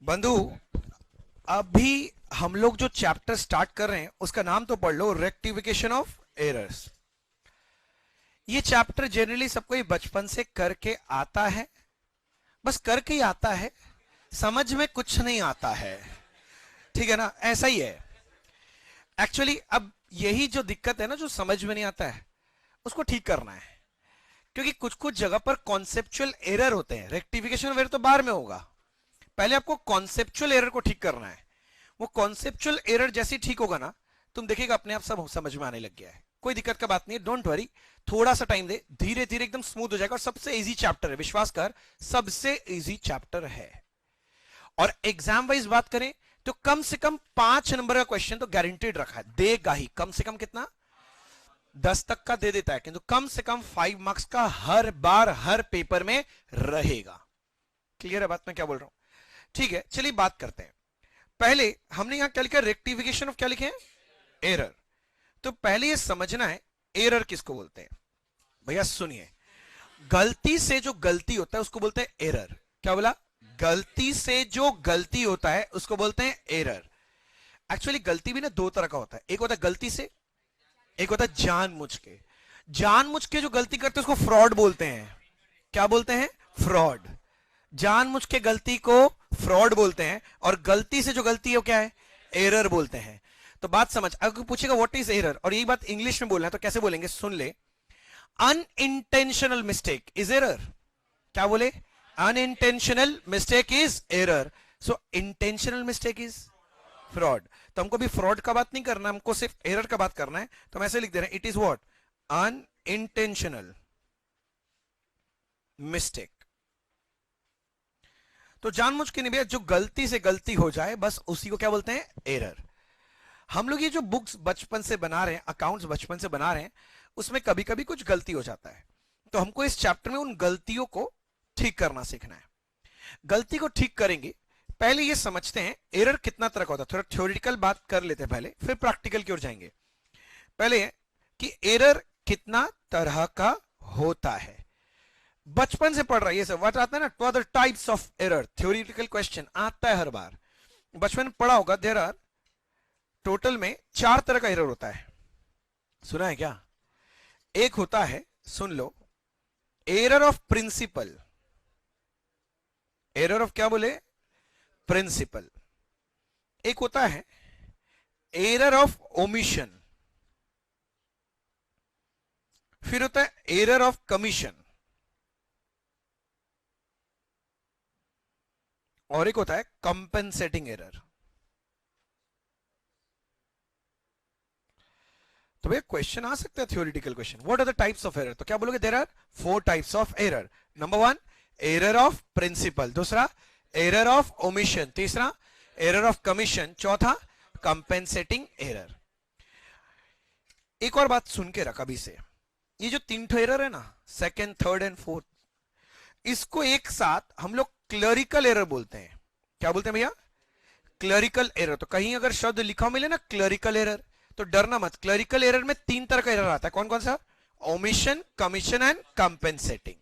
बंधु, अभी हम लोग जो चैप्टर स्टार्ट कर रहे हैं उसका नाम तो पढ़ लो, रेक्टिफिकेशन ऑफ एरर्स। ये चैप्टर जनरली सबको ही बचपन से करके आता है, बस करके ही आता है, समझ में कुछ नहीं आता है। ठीक है ना, ऐसा ही है एक्चुअली। अब यही जो दिक्कत है ना, जो समझ में नहीं आता है उसको ठीक करना है, क्योंकि कुछ कुछ जगह पर कॉन्सेप्चुअल एरर होते हैं। रेक्टिफिकेशन एरर तो बाद में होगा, पहले आपको कॉन्सेप्चुअल एरर को ठीक करना है। वो कॉन्सेप्चुअल एरर जैसे ठीक होगा ना, तुम देखिएगा अपने आप सब समझ में आने लग गया है। कोई दिक्कत का बात नहीं है, डोंट वरी। थोड़ा सा टाइम दे, धीरे धीरे एकदम स्मूथ हो जाएगा। और सबसे इजी चैप्टर है, विश्वास कर, सबसे इजी चैप्टर है। और एग्जाम वाइज बात करें तो कम से कम 5 नंबर का क्वेश्चन तो गारंटीड रखा है, देगा ही। कम से कम कितना? 10 तक का दे देता है, किंतु कम से कम 5 मार्क्स का हर बार हर पेपर में रहेगा। क्लियर है बात मैं क्या बोल रहा हूं? ठीक है, चलिए बात करते हैं। पहले हमने यहां क्या लिखा? रेक्टिफिकेशन ऑफ क्या लिखे हैं? एरर। तो पहले ये समझना है एरर किसको बोलते हैं। भैया सुनिए, गलती से जो गलती होता है उसको बोलते हैं एरर। क्या बोला? गलती से जो गलती होता है उसको बोलते हैं एरर। एक्चुअली गलती भी ना दो तरह का होता है, एक होता है गलती से, एक होता है जानबूझ के। जानबूझ के जो गलती करते हैं उसको फ्रॉड बोलते हैं। क्या बोलते हैं? फ्रॉड। जानबूझ के गलती को फ्रॉड बोलते हैं, और गलती से जो गलती है वो क्या है? एरर बोलते हैं। तो बात समझ। अगर पूछेगा व्हाट इज एरर, और यही बात इंग्लिश में बोलना है तो कैसे बोलेंगे? सुन ले, अनइंटेंशनल मिस्टेक इज एरर। क्या बोले? Unintentional mistake is error. So intentional mistake is fraud. तो हमको भी फ्रॉड का बात नहीं करना, हमको सिर्फ एरर का बात करना है। तो हम ऐसे लिख दे रहे हैं, it is what? Unintentional mistake. तो जानबूझ के नहीं भैया, जो गलती से गलती हो जाए बस उसी को क्या बोलते हैं? एरर। हम लोग ये जो बुक्स बचपन से बना रहे हैं, अकाउंट्स बचपन से बना रहे हैं, उसमें कभी कभी कुछ गलती हो जाता है। तो हमको इस चैप्टर में उन गलतियों को ठीक करना सीखना है। गलती को ठीक करेंगे, पहले ये समझते हैं एरर कितना तरह का होता है। थोड़ा थ्योरेटिकल बात कर लेते हैं पहले, फिर प्रैक्टिकल की ओर जाएंगे। पहले कि एरर कितना तरह का होता है। बचपन से पढ़ रहा है ये सब, व्हाट आता है ना, two other types of error. Theoretical question आता है हर बार, बचपन में पढ़ा होगा। देयर आर टोटल में 4 तरह का एरर होता है। सुना है क्या? एक होता है, सुन लो, error of principle. Error of क्या बोले? प्रिंसिपल। एक होता है एरर ऑफ ओमिशन। फिर होता है एरर ऑफ कमीशन, और एक होता है कंपेंसेटिंग एरर। तो भैया क्वेश्चन आ सकता है, theoretical question, what are the types of error. तो क्या बोलोगे? There are 4 types of error. Number 1 error of principle, दूसरा एरर ऑफ ओमिशन, तीसरा एरर ऑफ कमीशन, चौथा कंपेंसेटिंग एरर। एक और बात सुन के रख अभी से, ये जो 3 एरर है ना, सेकेंड, थर्ड एंड फोर्थ, इसको एक साथ हम लोग क्लरिकल एरर बोलते हैं। क्या बोलते हैं भैया? Clerical error. तो कहीं अगर शब्द लिखा मिले ना क्लरिकल एरर, तो डरना मत। क्लरिकल एरर में 3 तरह का एरर आता है। कौन कौन सा? Omission, commission and compensating.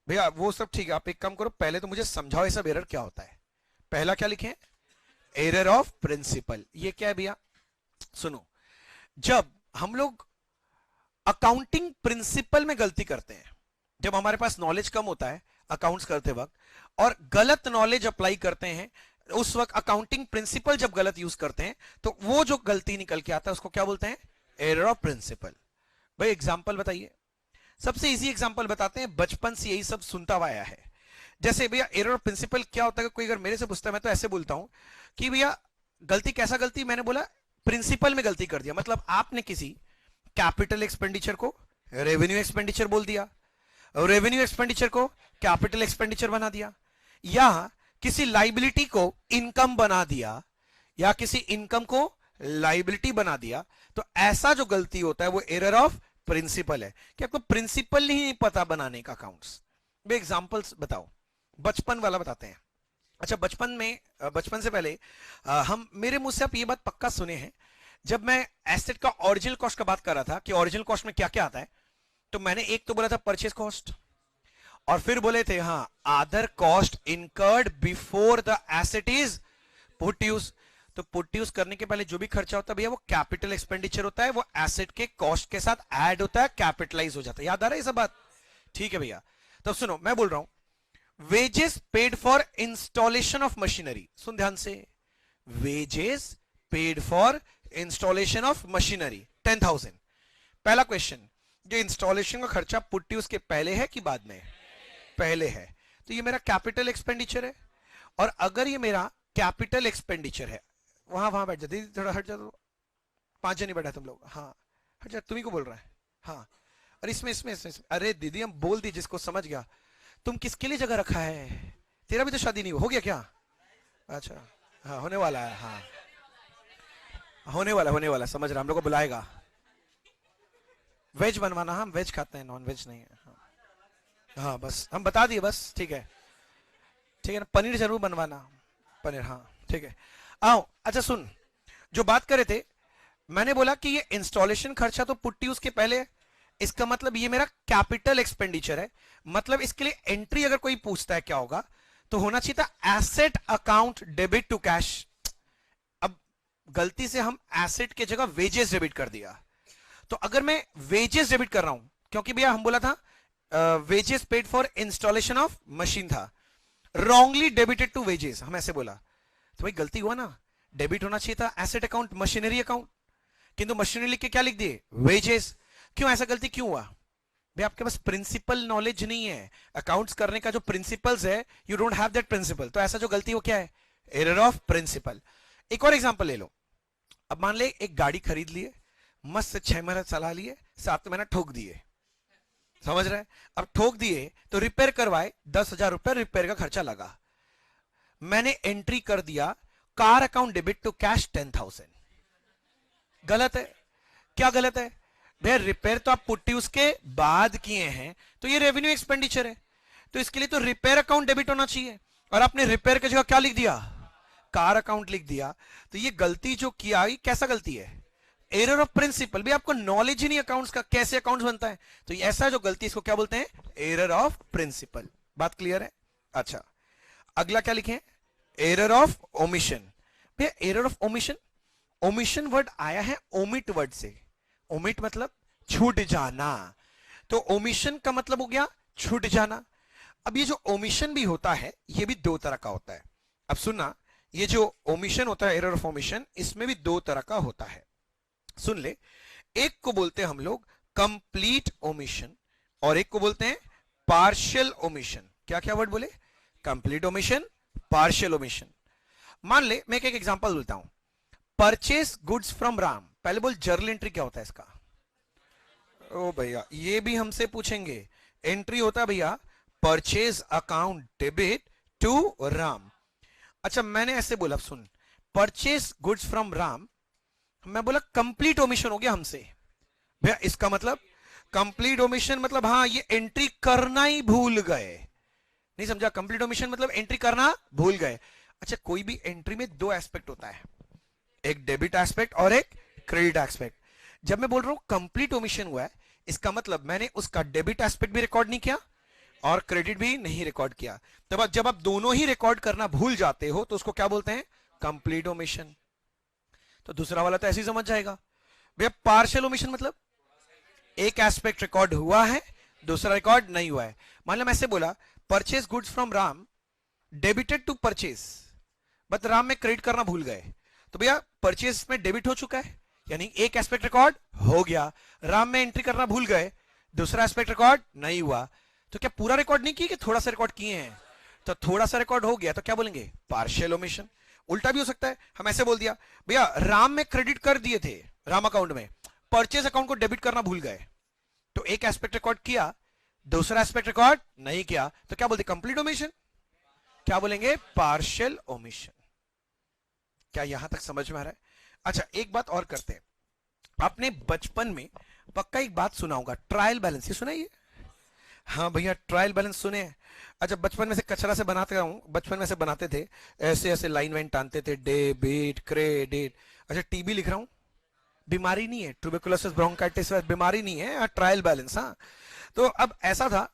भैया वो सब ठीक है, आप एक काम करो, पहले तो मुझे समझाओ ये सब एरर क्या होता है। पहला क्या लिखे? Error of principle. ये क्या है भैया? सुनो, जब हम लोग अकाउंटिंग प्रिंसिपल में गलती करते हैं, जब हमारे पास नॉलेज कम होता है अकाउंट्स करते वक्त, और गलत नॉलेज अप्लाई करते हैं, उस वक्त अकाउंटिंग प्रिंसिपल जब गलत यूज करते हैं, तो वो जो गलती निकल के आता है उसको क्या बोलते हैं? Error of principle. भाई एग्जांपल बताइए। सबसे इजी एग्जांपल बताते हैं, बचपन से यही सब सुनता हुआ आया है। जैसे भैया एरर ऑफ प्रिंसिपल क्या होता है? कोई अगर मेरे से पूछता है, मैं तो ऐसे बोलता हूं कि भैया गलती कैसा गलती? मैंने बोला प्रिंसिपल में गलती कर दिया। मतलब आपने किसी कैपिटल एक्सपेंडिचर को रेवेन्यू एक्सपेंडिचर बोल दिया, रेवेन्यू एक्सपेंडिचर को कैपिटल एक्सपेंडिचर बना दिया, या किसी लाइबिलिटी को इनकम बना दिया, या किसी इनकम को लाइबिलिटी बना दिया। तो ऐसा जो गलती होता है वो एरर ऑफ प्रिंसिपल है। कि आपको प्रिंसिपल नहीं पता बनाने का अकाउंट्स। वे एग्जांपल्स बताओ, बचपन वाला बताते हैं। अच्छा, बचपन से पहले हम, मेरे मुंह से आप ये बात पक्का सुने हैं, जब मैं एसेट का ओरिजिनल कॉस्ट का बात कर रहा था कि ओरिजिनल कॉस्ट में क्या क्या आता है, तो मैंने एक तो बोला था परचेज कॉस्ट, और फिर बोले थे हाँ other cost incurred before the asset is put use. तो पुट यूज करने के पहले जो भी खर्चा होता है भैया वो कैपिटल एक्सपेंडिचर होता है, वो एसेट के कॉस्ट के साथ ऐड होता है, कैपिटलाइज हो जाता है। याद आ रहा है ये सब बात? ठीक है भैया। तब सुनो मैं बोल रहा हूं wages paid for installation of machinery. सुन ध्यान से, wages paid for installation of machinery 10,000। पहला क्वेश्चन, जो इंस्टॉलेशन का खर्चा पुट यूज के पहले है कि बाद में? पहले है। तो ये मेरा कैपिटल एक्सपेंडिचर है। और अगर ये मेरा कैपिटल एक्सपेंडिचर है, वहां बैठ जा दीदी, थोड़ा हट जा। तो 5 जन ही बैठा तुम लोग, हाँ हट जा, तुम्ही को बोल रहा है। हाँ और इसमें अरे दीदी हम बोल दी, जिसको समझ गया। तुम किसके लिए जगह रखा है? तेरा भी तो शादी नहीं हो गया क्या? अच्छा हाँ होने वाला है, हाँ होने वाला समझ रहा, हम लोग को बुलाएगा। वेज बनवाना, हम वेज खाते हैं, नॉन वेज नहीं है। हाँ बस हम बता दिए बस, ठीक है ना। पनीर जरूर बनवाना, पनीर, हाँ ठीक है। आओ अच्छा सुन, जो बात करे थे, मैंने बोला कि ये इंस्टॉलेशन खर्चा तो पुट्टी उसके पहले है, इसका मतलब ये मेरा कैपिटल एक्सपेंडिचर है। मतलब इसके लिए एंट्री अगर कोई पूछता है क्या होगा, तो होना चाहिए था asset account debit to cash. अब गलती से हम एसेट की जगह वेजेस डेबिट कर दिया। तो अगर मैं वेजेस डेबिट कर रहा हूं, क्योंकि भैया हम बोला था wages paid for installation of machine था, रॉन्गली डेबिटेड टू वेजेस, हम ऐसे बोला, तो भाई गलती हुआ ना। डेबिट होना चाहिए था एसेट अकाउंट, मशीनरी अकाउंट, किंतु मशीनरी लिख के क्या लिख दिए? वेजेस। क्यों ऐसा गलती क्यों हुआ? भाई आपके पास प्रिंसिपल नॉलेज नहीं है, अकाउंट्स करने का जो प्रिंसिपल्स है, you don't have that principle. तो ऐसा जो गलती हो क्या है? Error of principle. एक और एग्जांपल ले लो। अब मान ले एक गाड़ी खरीद लिए, मस्त 6 महीना चला लिए, 7 महीना ठोक दिए, समझ रहे हैं? अब ठोक दिए तो रिपेयर करवाए, 10,000 रुपए रिपेयर का खर्चा लगा। मैंने एंट्री कर दिया car account debit to cash 10,000। गलत है। क्या गलत है? भैया रिपेयर तो आप पुट्टी उसके बाद किए हैं, तो ये रेवेन्यू एक्सपेंडिचर है, तो इसके लिए तो रिपेयर अकाउंट डेबिट होना चाहिए। और आपने रिपेयर की जगह क्या लिख दिया? कार अकाउंट लिख दिया। तो ये गलती जो किया, ये कैसा गलती है? Error of principle. भी आपको नॉलेज ही नहीं अकाउंट्स का, कैसे अकाउंट्स बनता है। तो ऐसा जो गलती, इसको क्या बोलते हैं? Error of principle. बात क्लियर है? अच्छा अगला क्या लिखें? Error of omission. भैया error of omission, omission word आया है ओमिट वर्ड से। ओमिट मतलब छूट जाना, तो ओमिशन का मतलब हो गया छूट जाना। अब ये जो ओमिशन भी होता है, ये भी 2 तरह का होता है। अब सुनना, ये जो ओमिशन होता है, एरर ऑफ ओमिशन, इसमें भी 2 तरह का होता है। सुन ले, एक को बोलते हैं हम लोग कंप्लीट ओमिशन, और एक को बोलते हैं पार्शियल ओमिशन। क्या क्या वर्ड बोले? Complete omission, partial omission. मान ले मैं एक एग्जांपल बोलता हूं, परचेस गुड्स फ्रॉम राम। पहले बोल जर्नल एंट्री क्या होता है इसका? ओ भैया ये भी हमसे पूछेंगे। एंट्री होता है भैया purchase account debit to Ram. अच्छा मैंने ऐसे बोला, सुन, परचेस गुड्स फ्रॉम राम, मैं बोला कंप्लीट ओमिशन हो गया हमसे। भैया इसका मतलब कंप्लीट ओमिशन मतलब हाँ ये एंट्री करना ही भूल गए। नहीं समझा? कंप्लीट ओमिशन मतलब एंट्री करना भूल गए। अच्छा कोई भी एंट्री में 2 एस्पेक्ट होता है, एक डेबिट एस्पेक्ट और एक क्रेडिट एस्पेक्ट। जब मैं बोल रहा हूं कंप्लीट ओमिशन हुआ है, इसका मतलब मैंने उसका डेबिट एस्पेक्ट भी रिकॉर्ड नहीं किया और क्रेडिट भी नहीं रिकॉर्ड किया। तब जब आप दोनों ही रिकॉर्ड करना भूल जाते हो तो उसको क्या बोलते हैं? Complete omission. तो दूसरा वाला तो ऐसे ही समझ जाएगा। भैया पार्शियल ओमिशन मतलब एक एस्पेक्ट रिकॉर्ड हुआ है, दूसरा रिकॉर्ड नहीं हुआ है। मान लो मैं ऐसे बोला, purchase goods from Ram debited to purchase, but Ram में क्रेडिट करना भूल गए। तो भैया परचेज में डेबिट हो चुका है, यानी एक एस्पेक्ट रिकॉर्ड हो गया, राम में एंट्री करना भूल गए, दूसरा एस्पेक्ट रिकॉर्ड नहीं हुआ। तो क्या पूरा रिकॉर्ड नहीं किए कि थोड़ा सा रिकॉर्ड किए हैं? तो थोड़ा सा रिकॉर्ड हो गया तो क्या बोलेंगे? Partial omission. उल्टा भी हो सकता है, हम ऐसे बोल दिया भैया राम में क्रेडिट कर दिए थे राम अकाउंट में, परचेज अकाउंट को डेबिट करना भूल गए, तो एक एस्पेक्ट रिकॉर्ड किया, दूसरा एस्पेक्ट रिकॉर्ड नहीं किया, तो क्या बोलते? Complete omission. क्या बोलेंगे? Partial omission. क्या यहां तक समझ में आ रहा है? अच्छा एक बात और करते हैं। आपने बचपन में पक्का एक बात सुना होगा, ट्रायल बैलेंस। ये सुना है ये? हाँ भैया ट्रायल बैलेंस सुने हैं। अच्छा बचपन में से कचरा से बनाते हूँ, बचपन में से बनाते थे, ऐसे ऐसे लाइन वाइन टानते थे, डेबिट क्रेडिट। अच्छा टीबी लिख रहा हूँ, बीमारी नहीं है, ट्यूबरकुलोसिस ब्रोंकाइटिस बीमारी नहीं है, ट्रायल बैलेंस। हाँ तो अब ऐसा था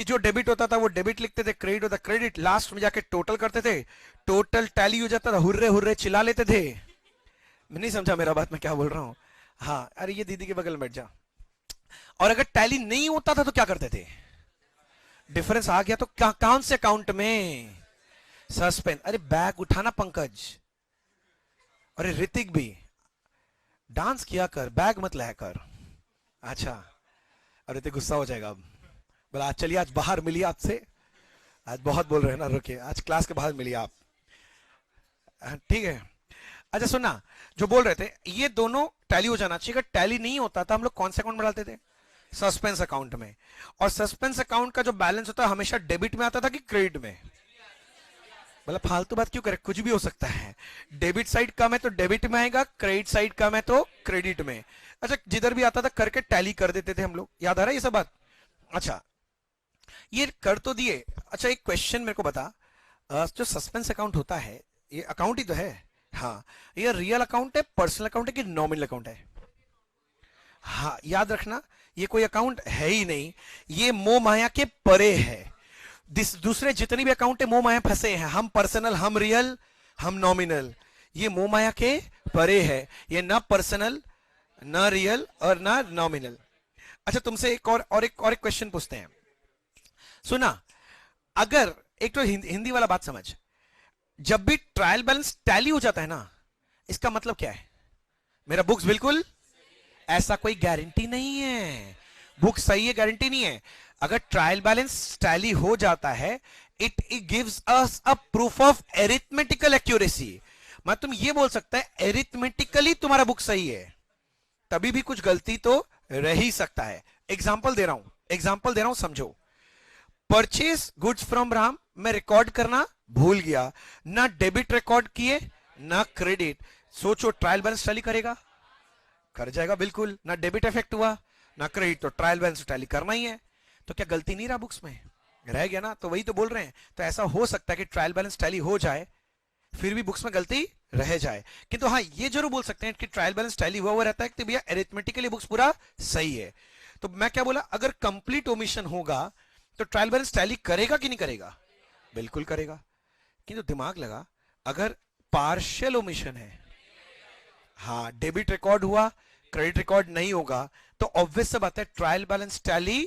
कि जो डेबिट होता था वो डेबिट लिखते थे, क्रेडिट होता क्रेडिट, लास्ट में जाके टोटल करते थे, टोटल टैली हो जाता था, हुर्रे हुर्रे चिल्ला लेते थे। नहीं समझा मेरा बात, मैं क्या बोल रहा हूं? हाँ, अरे ये दीदी के बगल में बैठ जा। और अगर टैली नहीं होता था तो क्या करते थे? डिफरेंस आ गया तो कौन से अकाउंट में? सस्पेंस। अरे बैग उठाना पंकज, अरे ऋतिक भी डांस किया कर, बैग मत लाया कर। अच्छा, अरे ऋतिक गुस्सा हो जाएगा अब। बोला आज चलिए, आज बाहर मिलिए आपसे, आज बहुत बोल रहे हैं ना, रुकिए आज क्लास के बाहर मिलिए आप, ठीक है? अच्छा सुनना, जो बोल रहे थे ये दोनों टैली हो जाना चाहिए। अगर टैली नहीं होता था हम लोग कौन से अकाउंट में डालते थे? सस्पेंस अकाउंट में। और सस्पेंस अकाउंट का जो बैलेंस होता है हमेशा डेबिट में आता था कि क्रेडिट में? मतलब फालतू बात क्यों करे, कुछ भी हो सकता है। डेबिट साइड कम है तो डेबिट में आएगा, क्रेडिट साइड कम है तो क्रेडिट में। अच्छा, जिधर भी आता था करके टैली कर देते थे हम लोग, याद आ रहा है ये सब बात? अच्छा, ये कर तो दिए। अच्छा एक क्वेश्चन मेरे को बता, जो सस्पेंस अकाउंट होता है ये अकाउंट ही तो है, हाँ, ये रियल अकाउंट है, पर्सनल अकाउंट है कि नॉमिनल अकाउंट है? हाँ याद रखना, ये कोई अकाउंट है ही नहीं, ये मोह माया के परे है। दूसरे जितने भी अकाउंट है मोह माया फंसे हैं, हम पर्सनल, हम रियल, हम नॉमिनल, ये मोह माया के परे है। ये ना पर्सनल, ना रियल और ना नॉमिनल। अच्छा तुमसे एक और एक क्वेश्चन पूछते हैं, सुना। अगर एक तो हिंदी वाला बात समझ, जब भी ट्रायल बैलेंस टैली हो जाता है ना, इसका मतलब क्या है? मेरा बुक्स बिल्कुल, ऐसा कोई गारंटी नहीं है बुक सही है, गारंटी नहीं है। अगर ट्रायल बैलेंस टैली हो जाता है, it gives us a proof of arithmetical accuracy. मैं तुम ये बोल सकता है एरिथमेटिकली तुम्हारा बुक सही है, तभी भी कुछ गलती तो रह ही सकता है। एग्जाम्पल दे रहा हूं समझो। परचेज गुड्स फ्रॉम राम, मैं रिकॉर्ड करना भूल गया, ना डेबिट रिकॉर्ड किए ना क्रेडिट। सोचो ट्रायल बैलेंस टैली करेगा? कर जाएगा बिल्कुल। ना डेबिट इफेक्ट हुआ ना क्रेडिट, तो ट्रायल बैलेंस टैली करना ही है। तो क्या गलती नहीं रहा बुक्स में? रह गया ना, तो वही तो बोल रहे हैं। तो ऐसा हो सकता है कि ट्रायल बैलेंस टैली हो जाए फिर भी बुक्स में गलती रह जाए, किंतु हाँ ये जरूर बोल सकते हैं कि ट्रायल बैलेंस टैली हुआ हुआ रहता है कि भैया एरिथमेटिकली बुक्स पूरा सही है। तो मैं क्या बोला, अगर कंप्लीट ओमिशन होगा तो ट्रायल बैलेंस टैली करेगा कि नहीं करेगा? बिल्कुल करेगा। किंतु दिमाग लगा, अगर पार्शियल ओमिशन है, हाँ डेबिट रिकॉर्ड हुआ क्रेडिट रिकॉर्ड नहीं होगा, तो ऑब्वियस सा बात है ट्रायल बैलेंस टैली।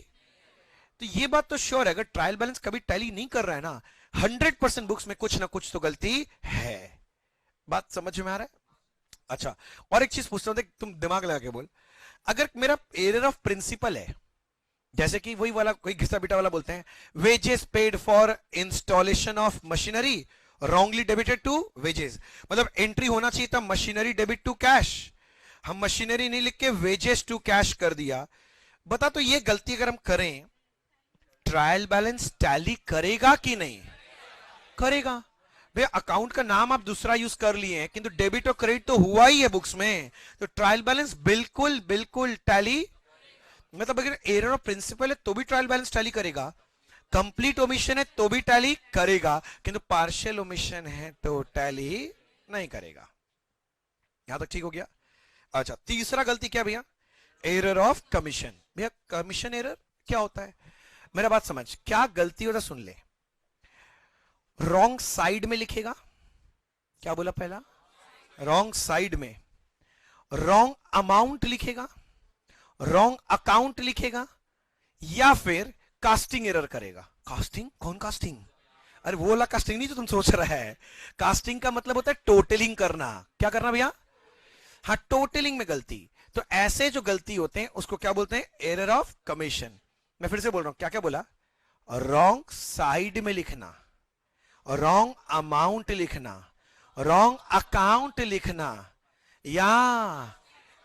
तो ये बात तो श्योर है, अगर ट्रायल बैलेंस कभी टैली नहीं कर रहा है ना, 100% बुक्स में कुछ ना कुछ तो गलती है। बात समझ में आ रहा है? अच्छा, और एक चीज पूछता हूं, तुम दिमाग लगा के बोल। अगर मेरा एरर ऑफ प्रिंसिपल है, जैसे कि वही वाला कोई घिसा बिटा वाला बोलते हैं, wages paid for installation of machinery wrongly debited to wages, मतलब एंट्री होना चाहिए था मशीनरी डेबिट टू कैश, हम मशीनरी नहीं लिख के वेजेस टू कैश कर दिया। बता, तो ये गलती अगर हम करें, ट्रायल बैलेंस टैली करेगा कि नहीं करेगा? भैया अकाउंट का नाम आप दूसरा यूज कर लिए हैं, किंतु डेबिट और क्रेडिट तो हुआ ही है बुक्स में, तो ट्रायल बैलेंस बिल्कुल बिल्कुल टैली। मतलब अगर एरर ऑफ प्रिंसिपल है तो भी ट्रायल बैलेंस टैली करेगा, कंप्लीट ओमिशन है तो भी टैली करेगा, किंतु पार्शियल ओमिशन है तो टैली नहीं करेगा। यहां तक ठीक हो गया? अच्छा, तीसरा गलती क्या भैया? Error of commission. भैया कमीशन एरर क्या होता है? मेरा बात समझ, क्या गलती होता सुन ले। रॉन्ग साइड में लिखेगा, क्या बोला पहला? रॉन्ग साइड में। रॉन्ग अमाउंट लिखेगा, रॉन्ग अकाउंट लिखेगा, या फिर कास्टिंग एरर करेगा। कास्टिंग? कौन कास्टिंग? अरे वो वाला कास्टिंग नहीं जो तुम सोच रहा है। कास्टिंग का मतलब होता है टोटलिंग करना। क्या करना भैया? हाँ, टोटलिंग में गलती। तो ऐसे जो गलती होते हैं उसको क्या बोलते हैं? Error of commission. मैं फिर से बोल रहा हूं, क्या क्या बोला? रॉन्ग साइड में लिखना, रॉन्ग अमाउंट लिखना, रॉन्ग अकाउंट लिखना, या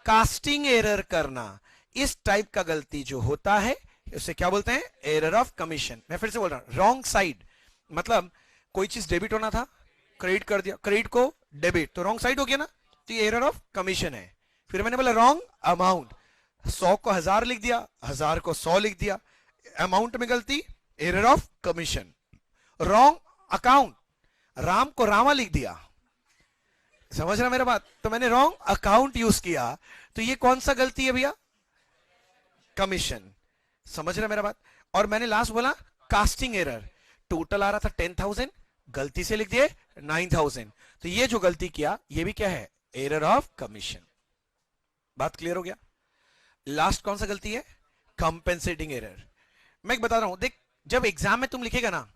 कास्टिंग एरर करना। इस टाइप का गलती जो होता है उसे क्या बोलते हैं? Error of commission. मैं फिर से बोल रहा हूं, रॉन्ग साइड मतलब कोई चीज डेबिट होना था, क्रेडिट कर दिया, क्रेडिट को डेबिट, तो रॉन्ग साइड हो गया ना, तो ये एरर ऑफ कमीशन है। फिर मैंने बोला रॉन्ग अमाउंट, 100 को 1000 लिख दिया, 1000 को 100 लिख दिया, अमाउंट में गलती, error of commission. Wrong account, Ram को रामा लिख दिया, समझ रहा मेरा बात? तो मैंने रॉन्ग अकाउंट यूज किया, तो ये कौन सा गलती है भैया? कमीशन। समझ रहा मेरा बात? और मैंने लास्ट बोला कास्टिंग एरर, टोटल आ रहा था 10,000, गलती से लिख दिए 9,000, तो ये जो गलती किया ये भी क्या है, एरर ऑफ कमीशन। बात क्लियर हो गया। लास्ट कौन सा गलती है, कंपेंसेटिंग एरर। मैं एक बता रहा हूं, देख जब एग्जाम में तुम लिखेगा ना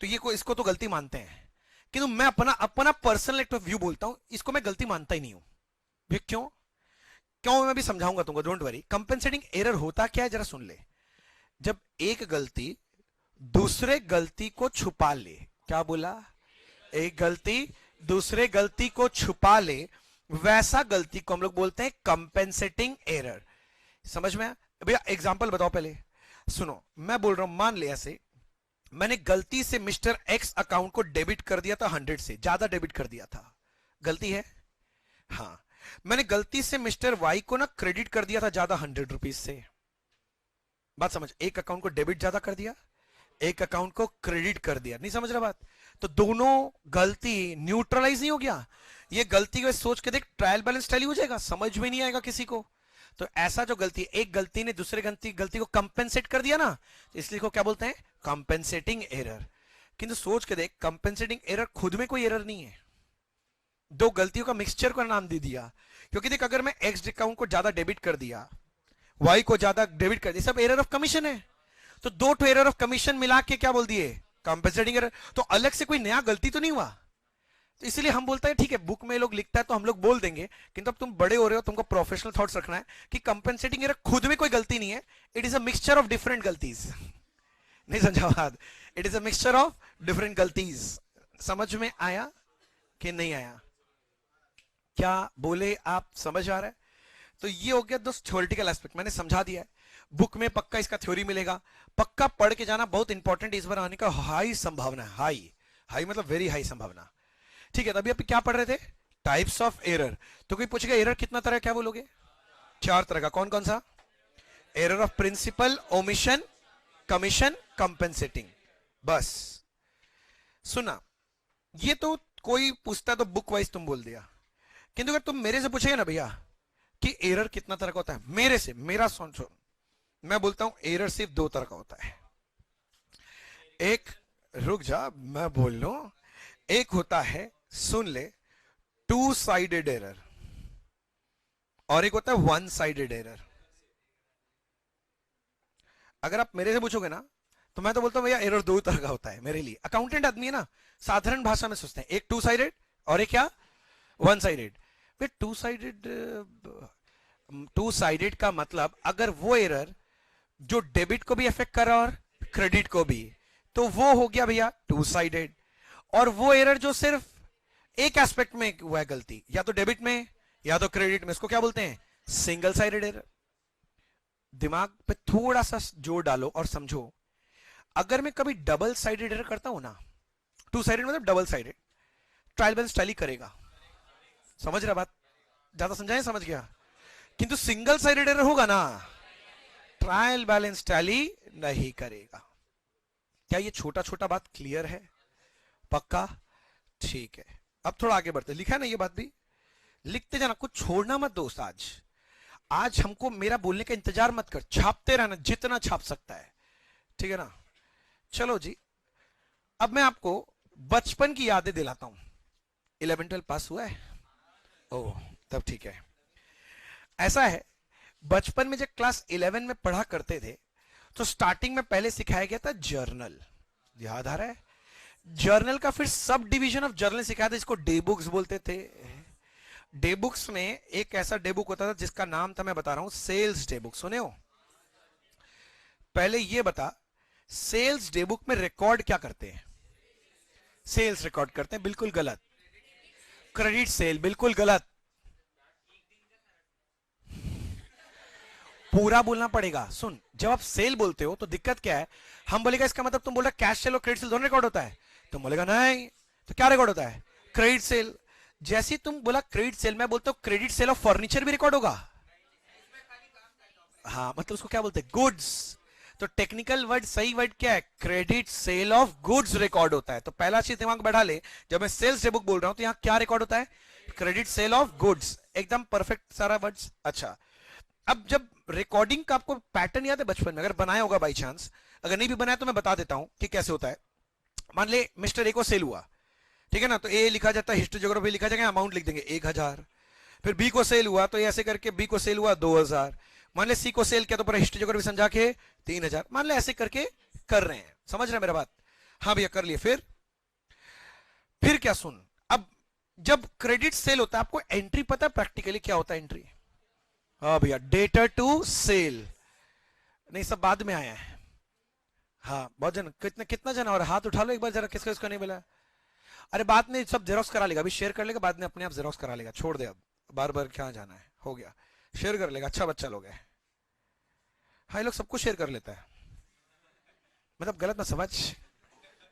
तो ये को इसको तो गलती मानते हैं, किंतु मैं अपना अपना पर्सनल एक व्यू बोलता हूं, इसको मैं गलती मानता ही नहीं हूं। क्यों क्यों मैं भी समझाऊंगा तुमको, डोंट वरी। कंपेंसेटिंग एरर होता क्या है जरा सुन ले। जब एक गलती दूसरे गलती को छुपा ले, क्या बोला, एक गलती दूसरे गलती को छुपा ले, वैसा गलती को हम लोग बोलते हैं कंपेंसेटिंग एरर। समझ में? भैया एग्जांपल बताओ पहले, सुनो मैं बोल रहा हूं, मान ले ऐसे मैंने गलती से मिस्टर एक्स अकाउंट को डेबिट कर दिया था 100 से ज्यादा डेबिट कर दिया था, गलती है? हाँ। मैंने गलती से मिस्टर वाई को ना क्रेडिट कर दिया था ज्यादा 100 रुपीज से। बात समझ, एक अकाउंट को डेबिट ज्यादा कर दिया, एक अकाउंट को क्रेडिट कर दिया, नहीं समझ रहा बात? तो दोनों गलती न्यूट्रलाइज नहीं हो गया? ये गलती को सोच के देख, ट्रायल बैलेंस टैली हो जाएगा, समझ में नहीं आएगा किसी को। तो ऐसा जो गलती, एक गलती ने दूसरे गलती को कंपेंसेट कर दिया ना, इसलिए को क्या बोलते हैं, कंपेंसेटिंग एरर। किंतु सोच के देख, कंपेंसेटिंग एरर खुद में कोई एरर नहीं है, दो गलतियों का मिक्सचर को नाम दे दिया। क्योंकि देख अगर मैं एक्स अकाउंट को ज्यादा डेबिट कर दिया, वाई को ज्यादा डेबिट कर दिया, सब एरर ऑफ कमीशन है। तो दो तो एरर ऑफ कमीशन मिला के क्या बोल दिए, कंपेंसेटिंग एरर। तो अलग से कोई नया गलती तो नहीं हुआ। तो इसीलिए हम बोलते हैं ठीक है, बुक में लोग लिखता है तो हम लोग बोल देंगे, किंतु अब तुम बड़े हो रहे हो, तुमको प्रोफेशनल थॉट्स रखना है कि कंपेंसेटिंग एरर खुद में कोई गलती नहीं है, it is a mixture of different गलतीज। नहीं समझा बात? It is a mixture of different गलतीज। समझ में आया कि नहीं आया? क्या बोले आप, समझ आ रहा है? तो ये हो गया दोस्त थ्योरेटिकल एस्पेक्ट, मैंने समझा दिया है। बुक में पक्का इसका थ्योरी मिलेगा, पक्का पढ़ के जाना, बहुत इंपॉर्टेंट, इस बार आने का हाई संभावना है। हाई हाई मतलब वेरी हाई संभावना। ठीक है, तो अभी आप क्या पढ़ रहे थे, टाइप्स ऑफ एरर। तो कोई पूछेगा एरर कितना तरह, क्या बोलोगे? 4 तरह का। कौन कौन सा? Error of principle, omission, commission, compensating. बस सुना, ये तो कोई पूछता तो बुक वाइज तुम बोल दिया, किंतु अगर तुम मेरे से पूछेगा ना भैया कि एरर कितना तरह का होता है, मेरे से, मेरा सुन, मैं बोलता हूं एरर सिर्फ 2 तरह का होता है। एक, रुक जा मैं बोल लूं, एक होता है, सुन ले, 2 साइडेड एरर, और एक होता है 1 साइडेड एरर। अगर आप मेरे से पूछोगे ना तो मैं तो बोलता हूं भैया एरर 2 तरह का होता है। मेरे लिए अकाउंटेंट आदमी है ना, साधारण भाषा में सोचते हैं, एक 2 साइडेड और एक क्या, 1 साइडेड। फिर 2 साइडेड का मतलब अगर वो एरर जो डेबिट को भी अफेक्ट कर रहा और क्रेडिट को भी, तो वो हो गया भैया 2 साइडेड। और वो एरर जो सिर्फ एक एस्पेक्ट में हुआ है गलती, या तो डेबिट में या तो क्रेडिट में, इसको क्या बोलते हैं, सिंगल साइडेड एरर। दिमाग पे थोड़ा सा जोर डालो और समझो, अगर मैं कभी डबल साइडेड एरर करता हूं ना, 2 साइडेड मतलब double sided, trial balance tally करेगा। समझ रहा बात? ज्यादा समझाएं, समझ गया? किंतु सिंगल साइडेड एरर होगा ना, ट्रायल बैलेंस टैली नहीं करेगा। क्या ये छोटा छोटा बात क्लियर है? पक्का? ठीक है, अब थोड़ा आगे बढ़ते। लिखा है ना ये बात भी, लिखते जाना, कुछ छोड़ना मत दोस्त। आज हमको मेरा बोलने का इंतजार मत कर, छापते रहना जितना छाप सकता है, ठीक है ना? चलो जी, अब मैं आपको बचपन की यादें दिलाता हूं। 11-12 पास हुआ है? ओह, तब ठीक है। ऐसा है, बचपन में जब क्लास 11 में पढ़ा करते थे तो स्टार्टिंग में पहले सिखाया गया था जर्नल, याद आ रहा है? जर्नल का फिर सब डिवीजन ऑफ जर्नल सिखाया था, इसको डे बुक्स बोलते थे। डे बुक्स में एक ऐसा डे बुक होता था जिसका नाम था, मैं बता रहा हूं, सेल्स डे बुक। सुने हो? पहले ये बता, सेल्स डे बुक में रिकॉर्ड क्या करते हैं? सेल्स रिकॉर्ड करते हैं, बिल्कुल गलत। क्रेडिट सेल, बिल्कुल गलत। पूरा बोलना पड़ेगा। सुन, जब आप सेल बोलते हो तो दिक्कत क्या है, हम बोलेगा इसका मतलब तुम बोल रहे कैश सेल और क्रेडिट सेल दोनों रिकॉर्ड होता है, तुम बोलेगा नहीं, तो क्या रिकॉर्ड होता है? Credit sale. जैसे तुम बोला क्रेडिट सेल, मैं बोलता हूं क्रेडिट सेल ऑफ फर्नीचर भी रिकॉर्ड होगा। हाँ, मतलब उसको क्या बोलते हैं? गुड्स। तो टेक्निकल वर्ड, सही वर्ड क्या है? Credit sale of goods record होता है। तो पहला चीज दिमाग बैठा ले, जब मैं सेल्स डे बुक बोल रहा हूं तो यहां क्या रिकॉर्ड होता है? Credit sale of goods. एकदम परफेक्ट सारा वर्ड्स। अच्छा, अब जब रिकॉर्डिंग का आपको पैटर्न याद है बचपन में, अगर बनाया होगा बाई चांस, अगर नहीं भी बनाया तो मैं बता देता हूं कि कैसे होता है। मान ले मिस्टर ए को सेल हुआ, ठीक है ना, तो ए लिखा जाता है, हिस्ट्री ज्योग्राफी लिखा जाएगा, अमाउंट लिख देंगे 1000। फिर बी को सेल हुआ तो ऐसे करके बी को सेल हुआ 2000। मान ले सी को सेल किया तो पूरा हिस्ट्री ज्योग्राफी समझा के 3000। मान ले ऐसे करके कर रहे हैं, समझ रहे हैं मेरा बात? हाँ भैया कर लिए। फिर क्या सुन, अब जब क्रेडिट सेल होता है आपको एंट्री पता है प्रैक्टिकली क्या होता है एंट्री? हाँ भैया, डेटर टू सेल। नहीं सब बाद में आया है। हाँ बहुत जन, कितना जन और हाथ उठा लो एक बार जरा, किसका किसका नहीं मिला? अरे बाद में सब जेरोक्स करा लेगा, अभी शेयर कर लेगा, बाद में अपने आप जेरोक्स करा लेगा, छोड़ दे अब बार बार क्या जाना है, हो गया शेयर कर लेगा। अच्छा बच्चा लोग है। हाँ ये लोग सबको शेयर कर लेता है, मतलब गलत ना समझ,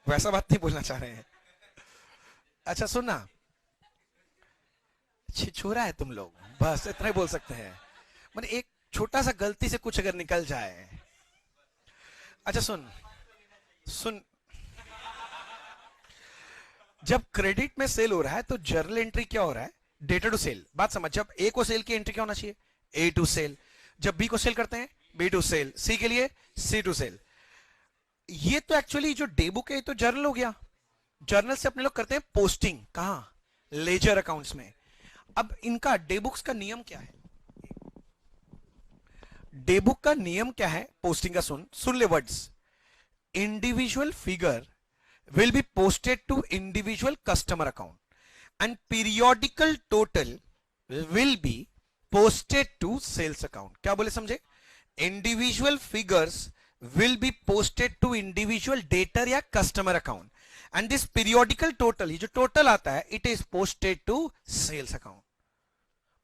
वैसा बात नहीं बोलना चाह रहे हैं। अच्छा सुनना, छिछोरा है तुम लोग, बस इतना ही बोल सकते हैं। मतलब एक छोटा सा गलती से कुछ अगर निकल जाए। अच्छा सुन सुन, जब क्रेडिट में सेल हो रहा है तो जर्नल एंट्री क्या हो रहा है? Debtor to sale. बात समझ, जब ए को सेल की एंट्री क्या होना चाहिए? ए टू सेल। जब बी को सेल करते हैं बी टू सेल, सी के लिए सी टू सेल। ये तो एक्चुअली जो डे बुक है तो जर्नल हो गया। जर्नल से अपने लोग करते हैं पोस्टिंग, कहां? लेजर अकाउंट्स में। अब इनका डे बुक्स का नियम क्या है? डे बुक का नियम क्या है पोस्टिंग का? सुन ले words. Individual figure will be posted to individual customer account and periodical total will be posted to sales account. क्या बोले समझे? Individual figures will be posted to individual debtor या customer account and this periodical total, ये जो total आता है, it is posted to sales account.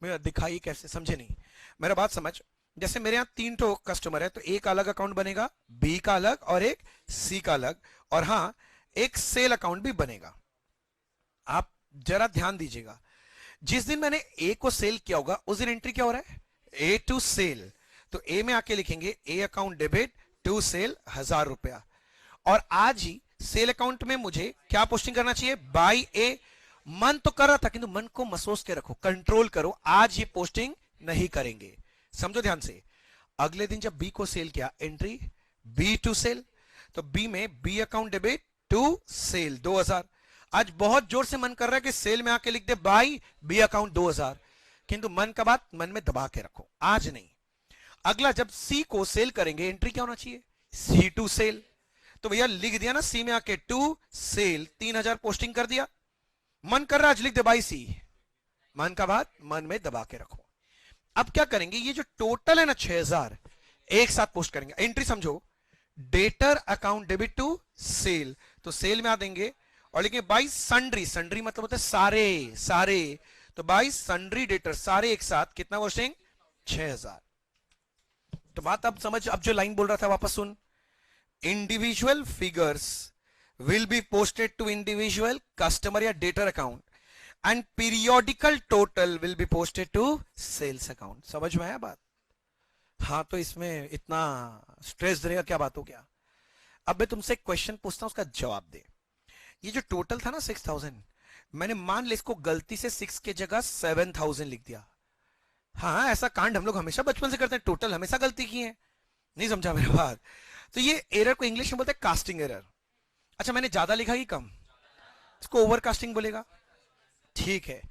मेरा दिखाइए कैसे, समझे नहीं मेरा बात समझ। जैसे मेरे यहाँ 3 तो कस्टमर है तो एक अलग अकाउंट बनेगा, बी का अलग और एक सी का अलग, और हाँ एक सेल अकाउंट भी बनेगा। आप जरा ध्यान दीजिएगा, जिस दिन मैंने ए को सेल किया होगा उस दिन एंट्री क्या हो रहा है? A to sale. तो ए में आके लिखेंगे A account debit to sale 1000 रुपया। और आज ही सेल अकाउंट में मुझे क्या पोस्टिंग करना चाहिए? बाय ए। मन तो कर रहा था किंतु मन को महसूस के रखो, कंट्रोल करो, आज ये पोस्टिंग नहीं करेंगे। समझो ध्यान से। अगले दिन जब बी को सेल किया, एंट्री बी टू सेल, तो बी में B account debit to sale 2000। आज बहुत जोर से मन कर रहा है कि सेल में आके लिख दे बाय बी अकाउंट 2000, किंतु मन का बात मन में दबा के रखो, आज नहीं। अगला जब सी को सेल करेंगे, एंट्री क्या होना चाहिए? सी टू सेल। तो भैया लिख दिया ना सी में आके टू सेल, 3000 पोस्टिंग कर दिया। मन कर रहा है आज लिख दे बाय सी, मन का बात मन में दबा के रखो। अब क्या करेंगे? ये जो टोटल है ना 6000 एक साथ पोस्ट करेंगे। एंट्री समझो, debtor account debit to sale, तो सेल में आ देंगे और लिखेंगे बाई सन्ड्री। सन्ड्री मतलब होता है सारे सारे, तो बाई सन्ड्री डेटर, सारे एक साथ कितना पोस्टिंग? 6000। तो बात अब समझ। अब जो लाइन बोल रहा था वापस सुन। Individual figures will be posted to individual customer या debtor account and periodical total will be posted to sales account. समझ में आया बात? हाँ तो इसमें इतना स्ट्रेस देने का क्या बात हो गया? अब मैं तुमसे एक क्वेश्चन पूछता हूं, उसका जवाब दे। ये जो टोटल था ना 6000, मैंने मान ले इसको गलती से 6 के जगह 7000 लिख दिया। हाँ ऐसा कांड हम लोग हमेशा बचपन से करते हैं, टोटल हमेशा गलती की है। नहीं समझा मेरी बात? तो ये एरर को इंग्लिश में बोलते हैं कास्टिंग एरर। अच्छा मैंने ज्यादा लिखा कि कम? इसको ओवर कास्टिंग बोलेगा, ठीक है।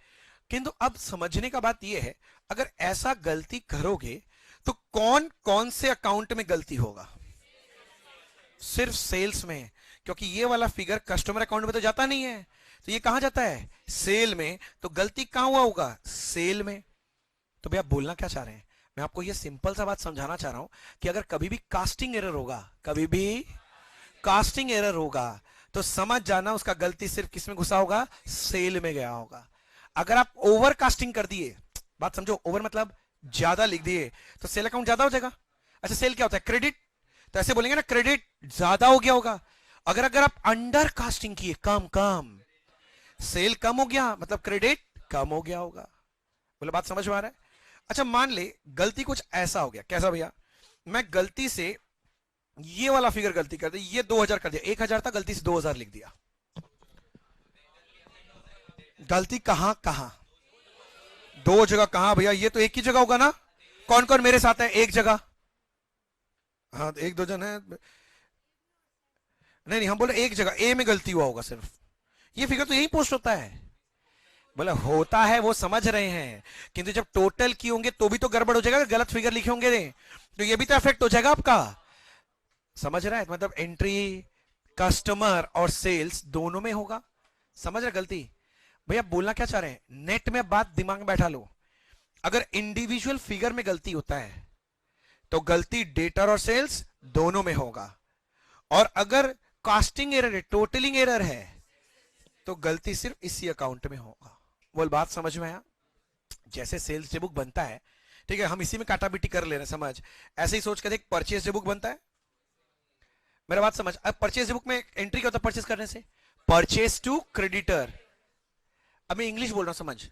किंतु अब समझने का बात यह है, अगर ऐसा गलती करोगे तो कौन कौन से अकाउंट में गलती होगा? सिर्फ सेल्स में, क्योंकि ये वाला फिगर कस्टमर अकाउंट में तो जाता नहीं है, तो ये कहां जाता है? सेल में। तो गलती कहां हुआ होगा? सेल में। तो भैया बोलना क्या चाह रहे हैं? मैं आपको ये सिंपल सा बात समझाना चाह रहा हूं कि अगर कभी भी कास्टिंग एरर होगा, कभी भी कास्टिंग एरर होगा, तो समझ जाना उसका गलती सिर्फ किस में घुसा होगा? सेल में गया होगा। अगर आप ओवर कास्टिंग कर दिए, बात समझो, ओवर मतलब ज्यादा लिख दिए, तो सेल अकाउंट ज्यादा हो जाएगा। अच्छा सेल क्या होता है? क्रेडिट। तो ऐसे बोलेंगे ना क्रेडिट ज्यादा हो गया होगा। अगर आप अंडर कास्टिंग किए, कम कम, सेल कम हो गया मतलब क्रेडिट कम हो गया होगा। बोले बात समझ में आ रहा है? अच्छा मान ले गलती कुछ ऐसा हो गया। कैसा भैया? मैं गलती से ये वाला फिगर गलती कर दी, ये 2000 कर दिया, 1000 था, गलती से 2000 लिख दिया। गलती कहां कहां? दो जगह कहां भैया? ये तो एक ही जगह होगा ना। कौन कौन मेरे साथ है? एक जगह। हाँ एक दो जन है। नहीं नहीं, हम बोले एक जगह ए में गलती हुआ होगा सिर्फ, ये फिगर तो यही पोस्ट होता है। बोला होता है वो समझ रहे हैं, किंतु जब टोटल की होंगे तो भी तो गड़बड़ हो जाएगा, गलत फिगर लिखे होंगे तो ये भी तो इफेक्ट हो जाएगा आपका। समझ रहा है, मतलब एंट्री कस्टमर और सेल्स दोनों में होगा। समझ रहे गलती भैया बोलना क्या चाह रहे हैं, नेट में बात दिमाग में बैठा लो। अगर इंडिविजुअल फिगर में गलती होता है तो गलती डेटर और सेल्स दोनों में होगा, और अगर कास्टिंग एरर है, टोटलिंग एरर है, तो गलती सिर्फ इसी अकाउंट में होगा। बोल बात समझ में आया? जैसे सेल्स डे बुक बनता है, ठीक है, हम इसी में काटाबीटी कर ले रहे हैं, समझ। ऐसे ही सोच कर देख, परचेज डे बुक बनता है, मेरा बात समझ। अब परचेज डे बुक में एंट्री क्या होता है परचेज करने से? Purchase to creditor. अब मैं इंग्लिश बोल रहा हूं, समझ।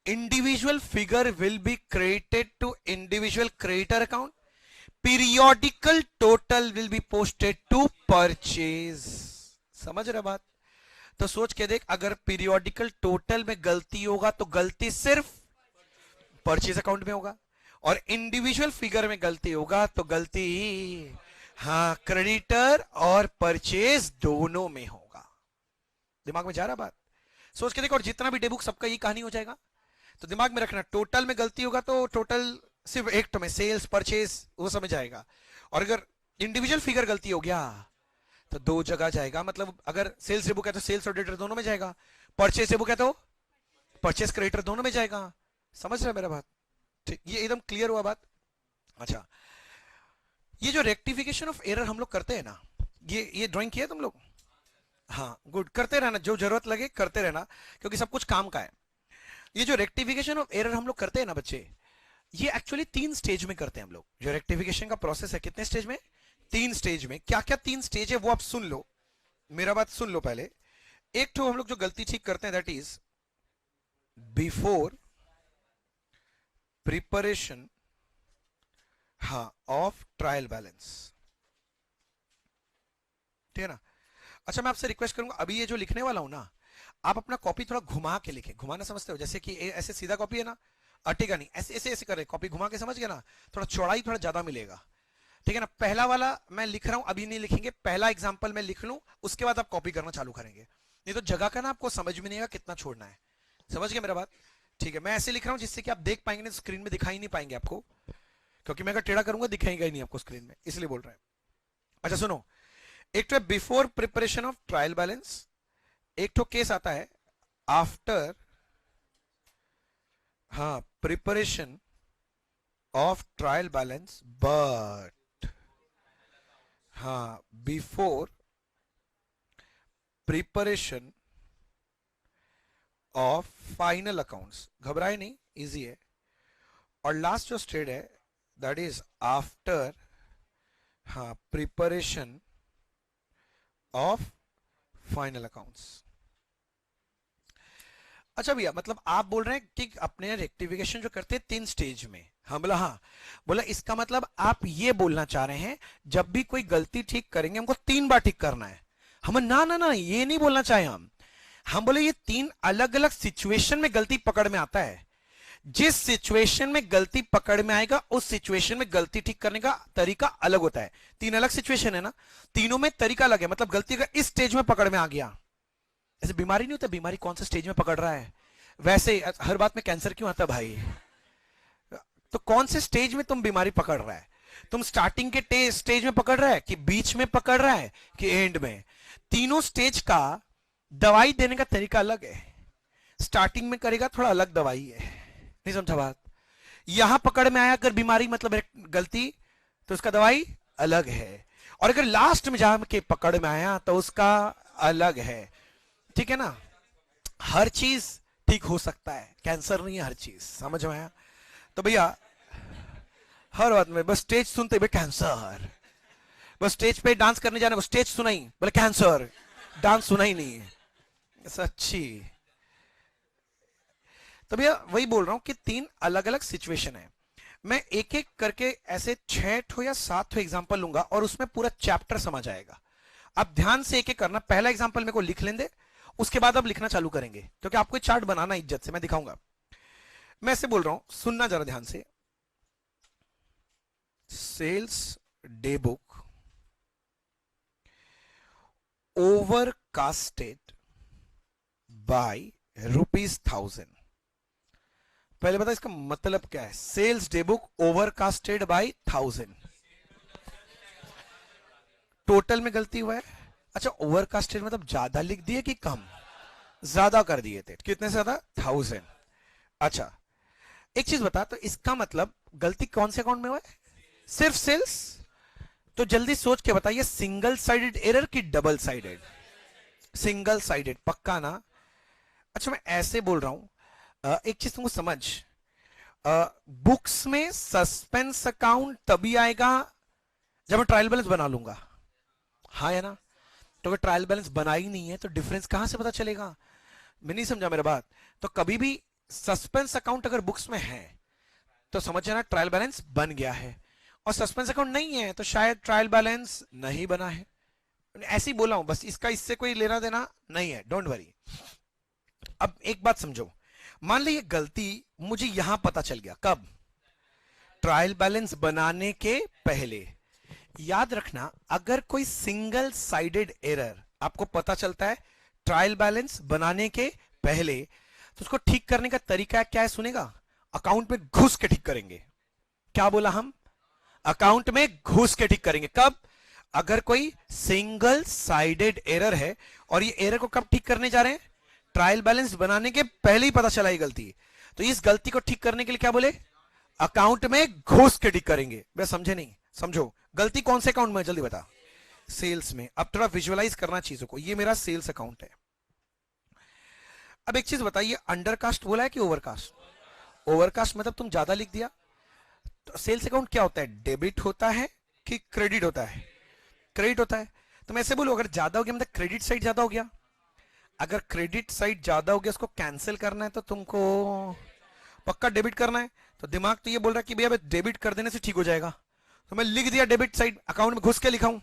Individual figure will be credited to individual creditor account, periodical total will be posted to purchase. समझ रहे बात? तो सोच के देख, अगर पीरियोडिकल टोटल में गलती होगा तो गलती सिर्फ परचेज अकाउंट में होगा, और इंडिविजुअल फिगर में गलती होगा तो गलती हाँ क्रेडिटर और परचेज दोनों में होगा। दिमाग में जा रहा बात? सोच के देखो, और जितना भी डेबुक सबका ये कहानी हो जाएगा। तो दिमाग में रखना, टोटल में गलती होगा तो टोटल सिर्फ एक तो में सेल्स परचेज वो समझ आएगा, और अगर इंडिविजुअल फिगर गलती हो गया तो दो जगह जाएगा। मतलब अगर सेल्स बुक है तो सेल्स और डेटर दोनों में जाएगा, परचेज बुक है तो परचेज क्रेडिटर दोनों में जाएगा। समझ रहे मेरा बात? ठीक, ये एकदम क्लियर हुआ बात? अच्छा, ये जो रेक्टिफिकेशन ऑफ एरर हम लोग करते हैं ना, ये ड्राइंग किया तुम लोग? हाँ गुड, करते रहना, जो जरूरत लगे करते रहना, क्योंकि सब कुछ काम का है। ये जो रेक्टिफिकेशन ऑफ एरर हम लोग करते हैं ना बच्चे, ये एक्चुअली 3 स्टेज में करते हैं हम लोग। जो रेक्टिफिकेशन का प्रोसेस है, कितने स्टेज में? 3 स्टेज में। क्या क्या 3 स्टेज है वो आप सुन लो, मेरा बात सुन लो पहले। एक तो हम लोग जो गलती ठीक करते हैं, दैट इज बिफोर प्रिपरेशन हाँ ऑफ ट्रायल बैलेंस, ठीक है ना। अच्छा, मैं आपसे रिक्वेस्ट करूंगा, अभी ये जो लिखने वाला हूं ना, आप अपना कॉपी थोड़ा घुमा के लिखें। घुमाना समझते हो? जैसे कि ऐसे सीधा कॉपी है ना, अटेगा नहीं, ऐसे ऐसे ऐसे करें, कॉपी घुमा के, समझ गया ना, थोड़ा चौड़ाई थोड़ा ज्यादा मिलेगा, ठीक है ना। पहला वाला मैं लिख रहा हूं, अभी नहीं लिखेंगे, पहला एग्जांपल मैं लिख लूं, उसके बाद आप कॉपी करना चालू करेंगे, नहीं तो जगह का ना आपको समझ में नहीं आएगा कितना छोड़ना है। समझ गए मेरा बात? ठीक है, मैं ऐसे लिख रहा हूं जिससे कि आप देख पाएंगे, नहीं स्क्रीन में दिखाई नहीं पाएंगे आपको, क्योंकि मैं अगर टेढ़ा करूंगा दिखाएगा ही नहीं आपको स्क्रीन में, इसलिए बोल रहे हैं। अच्छा सुनो, एक तो है before preparation of trial balance, एक तो केस आता है आफ्टर हाँ preparation of trial balance but हाँ before preparation of final accounts. घबराए नहीं, इजी है। और लास्ट जो स्टेज है दैट इज आफ्टर हाँ प्रिपरेशन ऑफ फाइनल अकाउंट्स। अच्छा भैया, मतलब आप बोल रहे हैं कि अपने रेक्टिफिकेशन जो करते हैं 3 स्टेज में। हाँ बोला, हाँ बोला, इसका मतलब आप ये बोलना चाह रहे हैं जब भी कोई गलती ठीक करेंगे हमको 3 बार ठीक करना है। हम ना ना ना ये नहीं बोलना चाहे हम बोले ये 3 अलग अलग सिचुएशन में गलती पकड़ में आता है। जिस सिचुएशन में गलती पकड़ में आएगा उस सिचुएशन में गलती ठीक करने का तरीका अलग होता है। 3 अलग सिचुएशन है ना, तीनों में तरीका अलग है। मतलब गलती अगर इस स्टेज में पकड़ में आ गया, ऐसे बीमारी नहीं होता, बीमारी कौन सा स्टेज में पकड़ रहा है, वैसे हर बात में कैंसर क्यों आता भाई? तो कौन से स्टेज में तुम बीमारी पकड़ रहा है? तुम स्टार्टिंग के स्टेज में पकड़ रहा है कि बीच में पकड़ रहा है कि एंड में? तीनों स्टेज का दवाई देने का तरीका अलग है। स्टार्टिंग में करेगा थोड़ा अलग दवाई है, नहीं समझा बात? यहां पकड़ में आया अगर बीमारी मतलब गलती, तो उसका दवाई अलग है। और अगर लास्ट में जाके पकड़ में आया तो उसका अलग है, ठीक है ना। हर चीज ठीक हो सकता है, कैंसर नहीं है हर चीज, समझ में आया? तो भैया हर बात में बस स्टेज सुनते हुए कैंसर, बस स्टेज पे डांस करने जाना, बस स्टेज सुना ही बोले कैंसर, डांस सुना ही नहीं है सच्ची। तो भैया वही बोल रहा हूं कि 3 अलग अलग सिचुएशन है। मैं एक एक करके ऐसे 6 या 7 एग्जांपल लूंगा और उसमें पूरा चैप्टर समझ आएगा। अब ध्यान से एक एक करना। पहला एग्जांपल मेरे को लिख लेंगे, उसके बाद अब लिखना चालू करेंगे, क्योंकि आपको चार्ट बनाना इज्जत से मैं दिखाऊंगा। मैं ऐसे बोल रहा हूं, सुनना जरा ध्यान से। Sales day book overcasted by ₹1000। पहले बता इसका मतलब क्या है। Sales day book overcasted by 1000, total में गलती हुआ है। अच्छा, ओवरकास्टेड मतलब ज्यादा लिख दिए कि कम? ज्यादा कर दिए थे। कितने से ज्यादा? 1000। अच्छा, एक चीज बता, तो इसका मतलब गलती कौन से अकाउंट में हुआ है? सिर्फ सेल्स। तो जल्दी सोच के बताइए, सिंगल साइडेड एरर की डबल साइडेड? सिंगल साइडेड, पक्का ना? अच्छा, मैं ऐसे बोल रहा हूं, एक चीज तुमको समझ, बुक्स में सस्पेंस अकाउंट तभी आएगा जब मैं ट्रायल बैलेंस बना लूंगा, हाँ है ना? तो अगर ट्रायल बैलेंस बना ही नहीं है तो डिफरेंस कहां से पता चलेगा? मैं नहीं समझा मेरा बात। तो कभी भी सस्पेंस अकाउंट अगर बुक्स में है तो समझ जाना ट्रायल बैलेंस बन गया है, और सस्पेंस अकाउंट नहीं है तो शायद ट्रायल बैलेंस नहीं बना है। ऐसे ही बोला हूं बस, इसका इससे कोई लेना देना नहीं है, डोंट वरी। अब एक बात समझो, मान ली ये गलती मुझे यहां पता चल गया, कब? ट्रायल बैलेंस बनाने के पहले। याद रखना, अगर कोई सिंगल साइडेड एरर आपको पता चलता है ट्रायल बैलेंस बनाने के पहले, तो उसको ठीक करने का तरीका क्या है सुनेगा? अकाउंट में घुस के ठीक करेंगे। क्या बोला हम? अकाउंट में घुस के ठीक करेंगे। कब? अगर कोई सिंगल साइडेड एरर है और ये एरर को कब ठीक करने जा रहे हैं? ट्रायल बैलेंस बनाने के पहले ही पता चला ये गलती, तो इस गलती को ठीक करने के लिए क्या बोले? अकाउंट में घुस के ठीक करेंगे। वे समझे नहीं? समझो, गलती कौन से अकाउंट में, जल्दी बता। सेल्स में। अब थोड़ा विजुअलाइज करना चीजों को, ये मेरा सेल्स अकाउंट है। अब एक चीज बताइए, अंडरकास्ट बोला है कि ओवरकास्ट? ओवरकास्ट मतलब तुम ज्यादा लिख दिया। तो सेल्स अकाउंट क्या होता है? डेबिट होता है कि क्रेडिट होता है? क्रेडिट होता है। तो मैं ऐसे बोलूं, अगर ज्यादा हो गया मतलब क्रेडिट साइड ज्यादा हो गया। अगर क्रेडिट साइड ज्यादा हो गया, उसको कैंसिल करना है तो तुमको पक्का डेबिट करना है। तो दिमाग तो ये बोल रहा है कि भैया डेबिट कर देने से ठीक हो जाएगा, तो मैं लिख दिया डेबिट साइड, अकाउंट में घुस के लिखा हूं।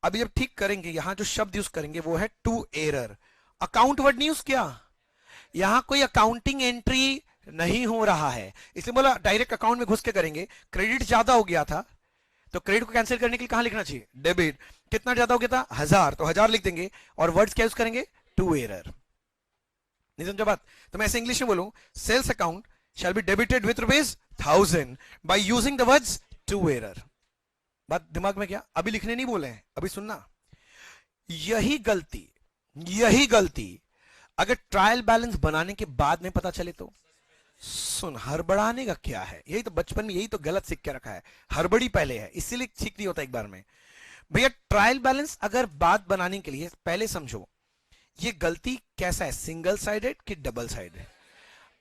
अभी जब ठीक करेंगे, यहां जो शब्द यूज करेंगे वो है टू एरर। अकाउंट वर्ड नहीं यूज किया, यहां कोई अकाउंटिंग एंट्री नहीं हो रहा है, इसलिए बोला डायरेक्ट अकाउंट में घुस के करेंगे। क्रेडिट ज्यादा हो गया था तो क्रेडिट को कैंसिल करने के लिए कहां लिखना चाहिए? डेबिट। कितना ज्यादा हो गया था? 1000, तो 1000 लिख देंगे, और वर्ड्स क्या यूज करेंगे? To error. नहीं समझा बात? तो मैं ऐसे इंग्लिश में बोलूं, sales account shall be debited with ₹1000 by using the words to error। बात दिमाग में क्या? अभी लिखने नहीं बोले हैं, अभी सुनना। यही गलती अगर ट्रायल बैलेंस बनाने के बाद में पता चले तो? सुन, हड़बड़ाने का क्या है? यही तो बचपन में यही तो गलत सीख के रखा है, हड़बड़ी पहले है, इसीलिए ठीक नहीं होता एक बार में। भैया ट्रायल बैलेंस अगर बात बनाने के लिए पहले समझो ये गलती कैसा है, सिंगल साइडेड कि डबल साइडेड।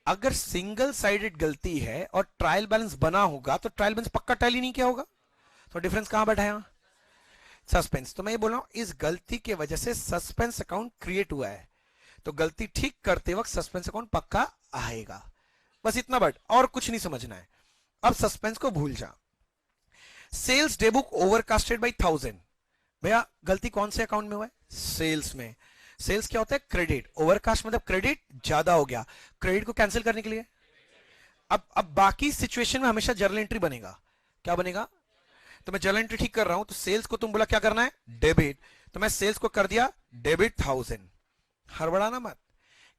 अगर सिंगल साइडेड गलती है और ट्रायल बैलेंस बना होगा तो ट्रायल बैलेंस पक्का टैली नहीं किया होगा, तो डिफरेंस कहां बैठा है? सस्पेंस। तो मैं ये बोल रहा हूं, इस गलती के वजह से सस्पेंस अकाउंट क्रिएट हुआ है, तो गलती ठीक करते वक्त सस्पेंस अकाउंट पक्का आएगा। बस इतना बट, और कुछ नहीं समझना है। अब सस्पेंस को भूल जा। Sales day book overcasted by 1000, भैया गलती कौन से अकाउंट में हुआ है? सेल्स में। सेल्स क्या होता है? क्रेडिट। ओवरकास्ट मतलब क्रेडिट ज्यादा हो गया, क्रेडिट को कैंसिल करने के लिए। अब बाकी सिचुएशन में हमेशा जर्नल एंट्री बनेगा। क्या बनेगा? तो मैं जर्नल एंट्री ठीक कर रहा हूं, तो सेल्स को तुम बोला क्या करना है? डेबिट। तो मैं सेल्स को कर दिया डेबिट 1000। हड़बड़ाना मत।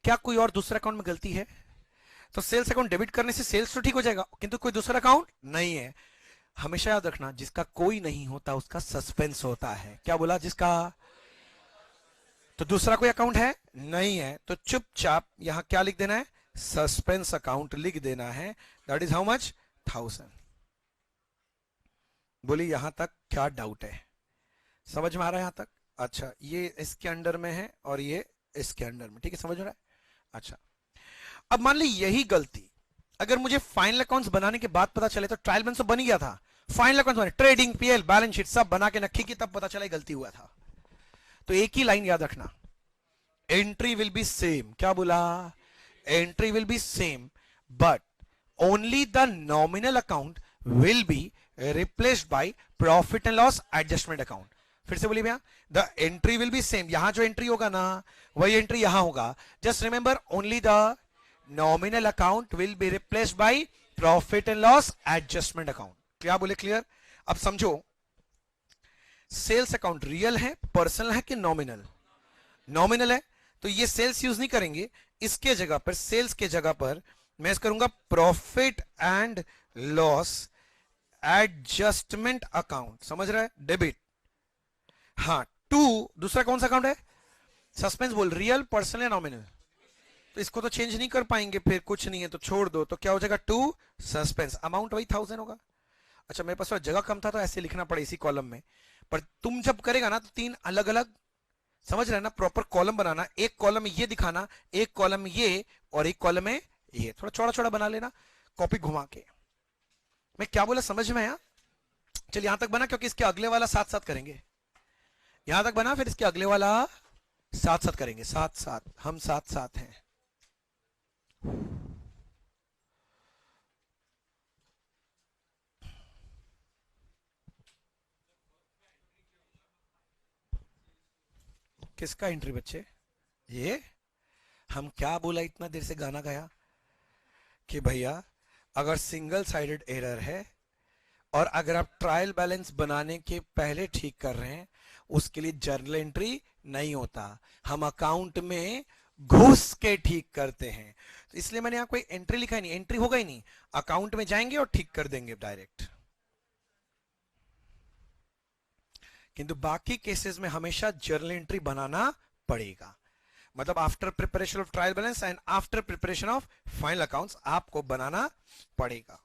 क्या कोई और दूसरा अकाउंट में गलती है? तो सेल्स अकाउंट डेबिट करने से सेल्स तो ठीक हो जाएगा, किंतु कोई दूसरा अकाउंट नहीं है। हमेशा याद रखना, जिसका कोई नहीं होता उसका सस्पेंस होता है। क्या बोला? जिसका। तो दूसरा कोई अकाउंट है? नहीं है, तो चुपचाप यहां क्या लिख देना है? सस्पेंस अकाउंट लिख देना है। That is how much? 1000। बोली यहां तक क्या डाउट है? समझ में आ रहा है यहां तक? अच्छा, ये इसके अंडर में है और ये इसके अंडर में, ठीक है, समझ रहा है? अच्छा, अब मान ली यही गलती अगर मुझे फाइनल अकाउंट्स बनाने के बाद पता चले, तो ट्रायल बैलेंस तो बन ही गया था, फाइनल अकाउंट्स बने, ट्रेडिंग, पीएल, बैलेंस शीट सब बना के रखी की, तब पता चला गलती हुआ था। तो एक ही लाइन याद रखना, एंट्री विल बी सेम। क्या बोला? Entry will be same, but only the nominal account will be replaced by profit and loss adjustment account. फिर से बोलिए भैया, the entry will be same, यहां जो एंट्री होगा ना वही एंट्री यहां होगा। Just remember, only the nominal account will be replaced by profit and loss adjustment account. क्या बोले? क्लियर? अब समझो, सेल्स अकाउंट रियल है, पर्सनल है कि नॉमिनल? नॉमिनल है, तो ये सेल्स यूज नहीं करेंगे। इसके जगह पर, सेल्स के जगह पर मैं करूंगा profit and loss adjustment account. समझ रहा है? डेबिट। हाँ, टू दूसरा कौन सा अकाउंट है? सस्पेंस बोल, रियल, पर्सनल या नॉमिनल? तो इसको तो चेंज नहीं कर पाएंगे, फिर कुछ नहीं है तो छोड़ दो। तो क्या हो जाएगा? टू सस्पेंस, अमाउंट वही 1000 होगा। अच्छा, मेरे पास जगह कम था तो ऐसे लिखना पड़ा इसी कॉलम में, पर तुम जब करेगा ना तो तीन अलग अलग, समझ रहे हैं ना, प्रॉपर कॉलम बनाना। एक कॉलम में ये दिखाना, एक कॉलम में ये, और एक कॉलम में ये। थोड़ा चौड़ा चौड़ा बना लेना कॉपी घुमा के। मैं क्या बोला समझ में आया? चल यहां तक बना, क्योंकि इसके अगले वाला साथ साथ करेंगे। यहां तक बना, फिर इसके अगले वाला साथ साथ करेंगे। साथ साथ, हम साथ साथ हैं। किसका एंट्री बच्चे? ये हम क्या बोला, इतना देर से गाना गाया कि भैया अगर सिंगल साइडेड एरर है और अगर आप ट्रायल बैलेंस बनाने के पहले ठीक कर रहे हैं, उसके लिए जर्नल एंट्री नहीं होता, हम अकाउंट में घुस के ठीक करते हैं। तो इसलिए मैंने यहां कोई एंट्री लिखा ही नहीं, एंट्री होगा ही नहीं, अकाउंट में जाएंगे और ठीक कर देंगे डायरेक्ट। किंतु बाकी केसेस में हमेशा जर्नल एंट्री बनाना पड़ेगा। मतलब after preparation of trial balance and after preparation of final accounts आपको बनाना पड़ेगा।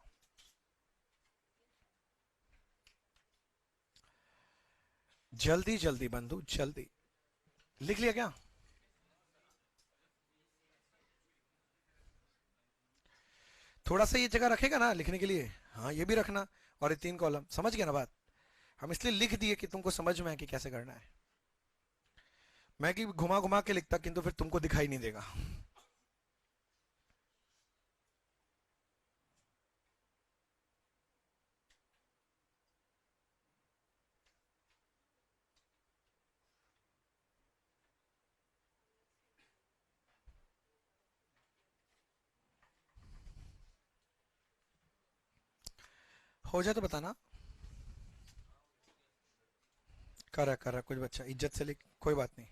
जल्दी जल्दी बंधु, जल्दी। लिख लिया क्या? थोड़ा सा ये जगह रखेगा ना लिखने के लिए, हाँ ये भी रखना। और ये तीन कॉलम, समझ गया ना बात? हम इसलिए लिख दिए कि तुमको समझ में आए कि कैसे करना है। मैं कि घुमा घुमा के लिखता, किंतु फिर तुमको दिखाई नहीं देगा। हो जाए तो बताना। कर रहा कुछ बच्चा इज्जत से लिख, कोई बात नहीं।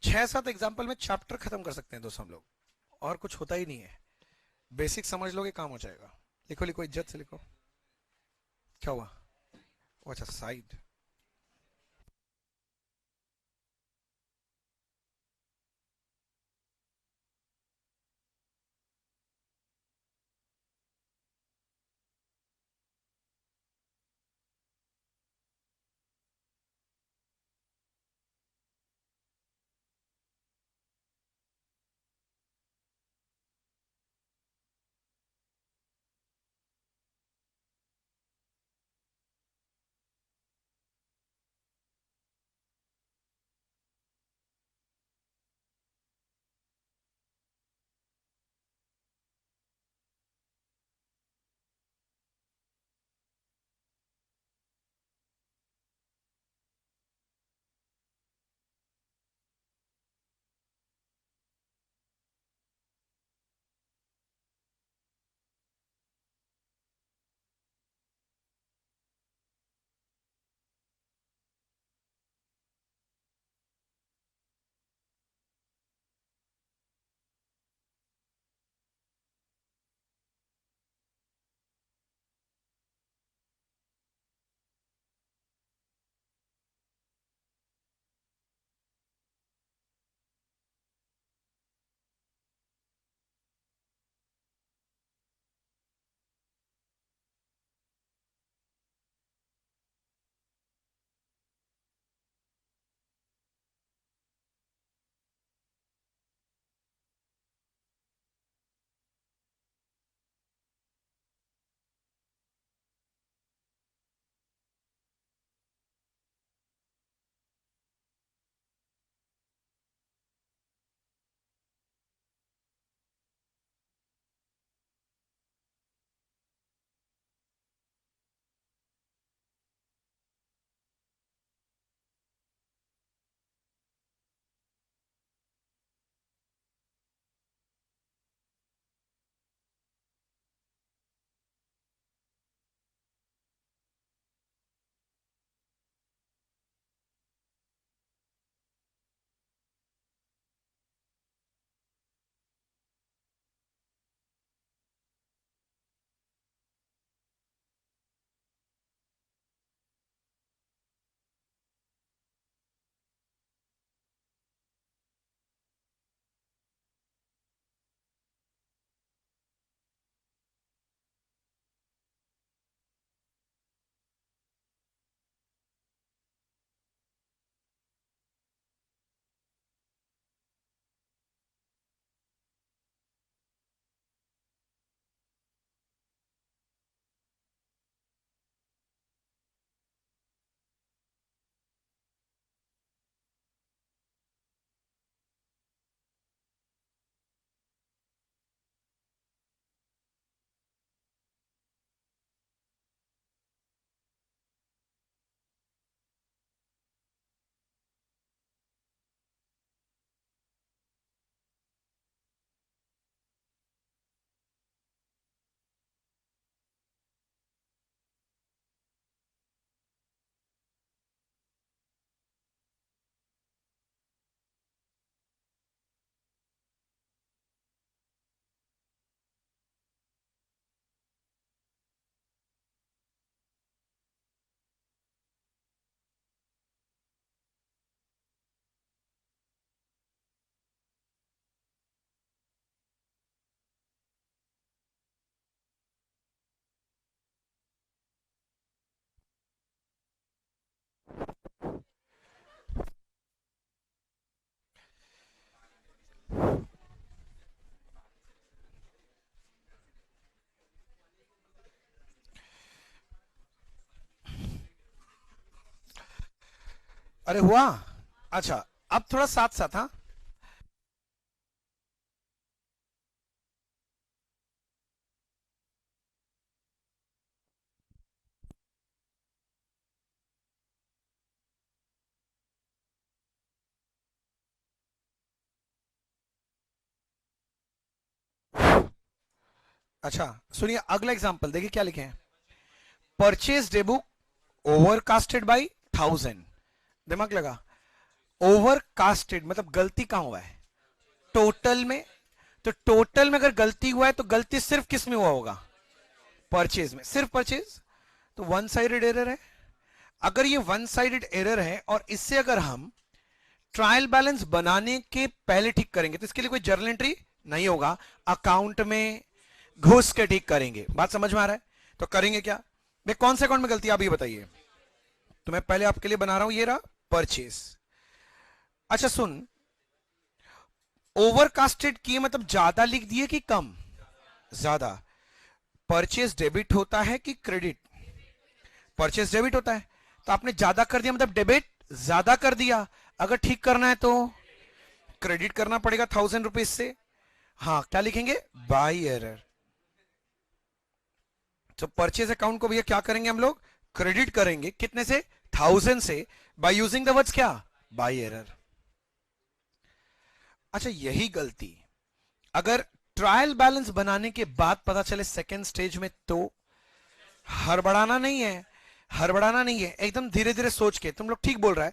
6-7 एग्जाम्पल में चैप्टर खत्म कर सकते हैं दोस्त हम लोग, और कुछ होता ही नहीं है। बेसिक समझ लोगे, काम हो जाएगा। लिखो लिखो, इज्जत से लिखो। क्या हुआ? अच्छा, साइड। अरे हुआ, अच्छा अब थोड़ा साथ साथ, हाँ अच्छा सुनिए अगला एग्जांपल देखिए क्या लिखे हैं। Purchase day book overcasted by 1000। दिमाग लगा, ओवरकास्टेड मतलब गलती कहां हुआ है, टोटल में। तो टोटल में अगर गलती हुआ है तो गलती सिर्फ किस में हुआ होगा, परचेज में, सिर्फ परचेज। तो वन साइडेड एरर है। अगर ये वन साइडेड एरर है और इससे अगर हम ट्रायल बैलेंस बनाने के पहले ठीक करेंगे तो इसके लिए कोई जर्नल एंट्री नहीं होगा, अकाउंट में घुस के ठीक करेंगे। बात समझ में आ रहा है? तो करेंगे क्या भाई, कौन से अकाउंट में गलती आप ये बताइए। तो मैं पहले आपके लिए बना रहा हूं, ये रहा परचेज। अच्छा सुन, ओवरकास्टेड किए मतलब ज्यादा लिख दिए कि कम, ज्यादा। परचेज डेबिट होता है कि क्रेडिट, परचेज डेबिट होता है। तो आपने ज्यादा कर दिया मतलब डेबिट ज्यादा कर दिया। अगर ठीक करना है तो क्रेडिट करना पड़ेगा 1000 रुपीज से। हाँ क्या लिखेंगे, बाई एरर। तो परचेज अकाउंट को भैया क्या करेंगे हम लोग, क्रेडिट करेंगे कितने से, 1000 से, बाय यूजिंग द वर्ड्स क्या, बाई एरर। अच्छा यही गलती अगर ट्रायल बैलेंस बनाने के बाद पता चले सेकेंड स्टेज में, तो हड़बड़ाना नहीं है, हड़बड़ाना नहीं है, एकदम धीरे धीरे सोच के। तुम लोग ठीक बोल रहा है,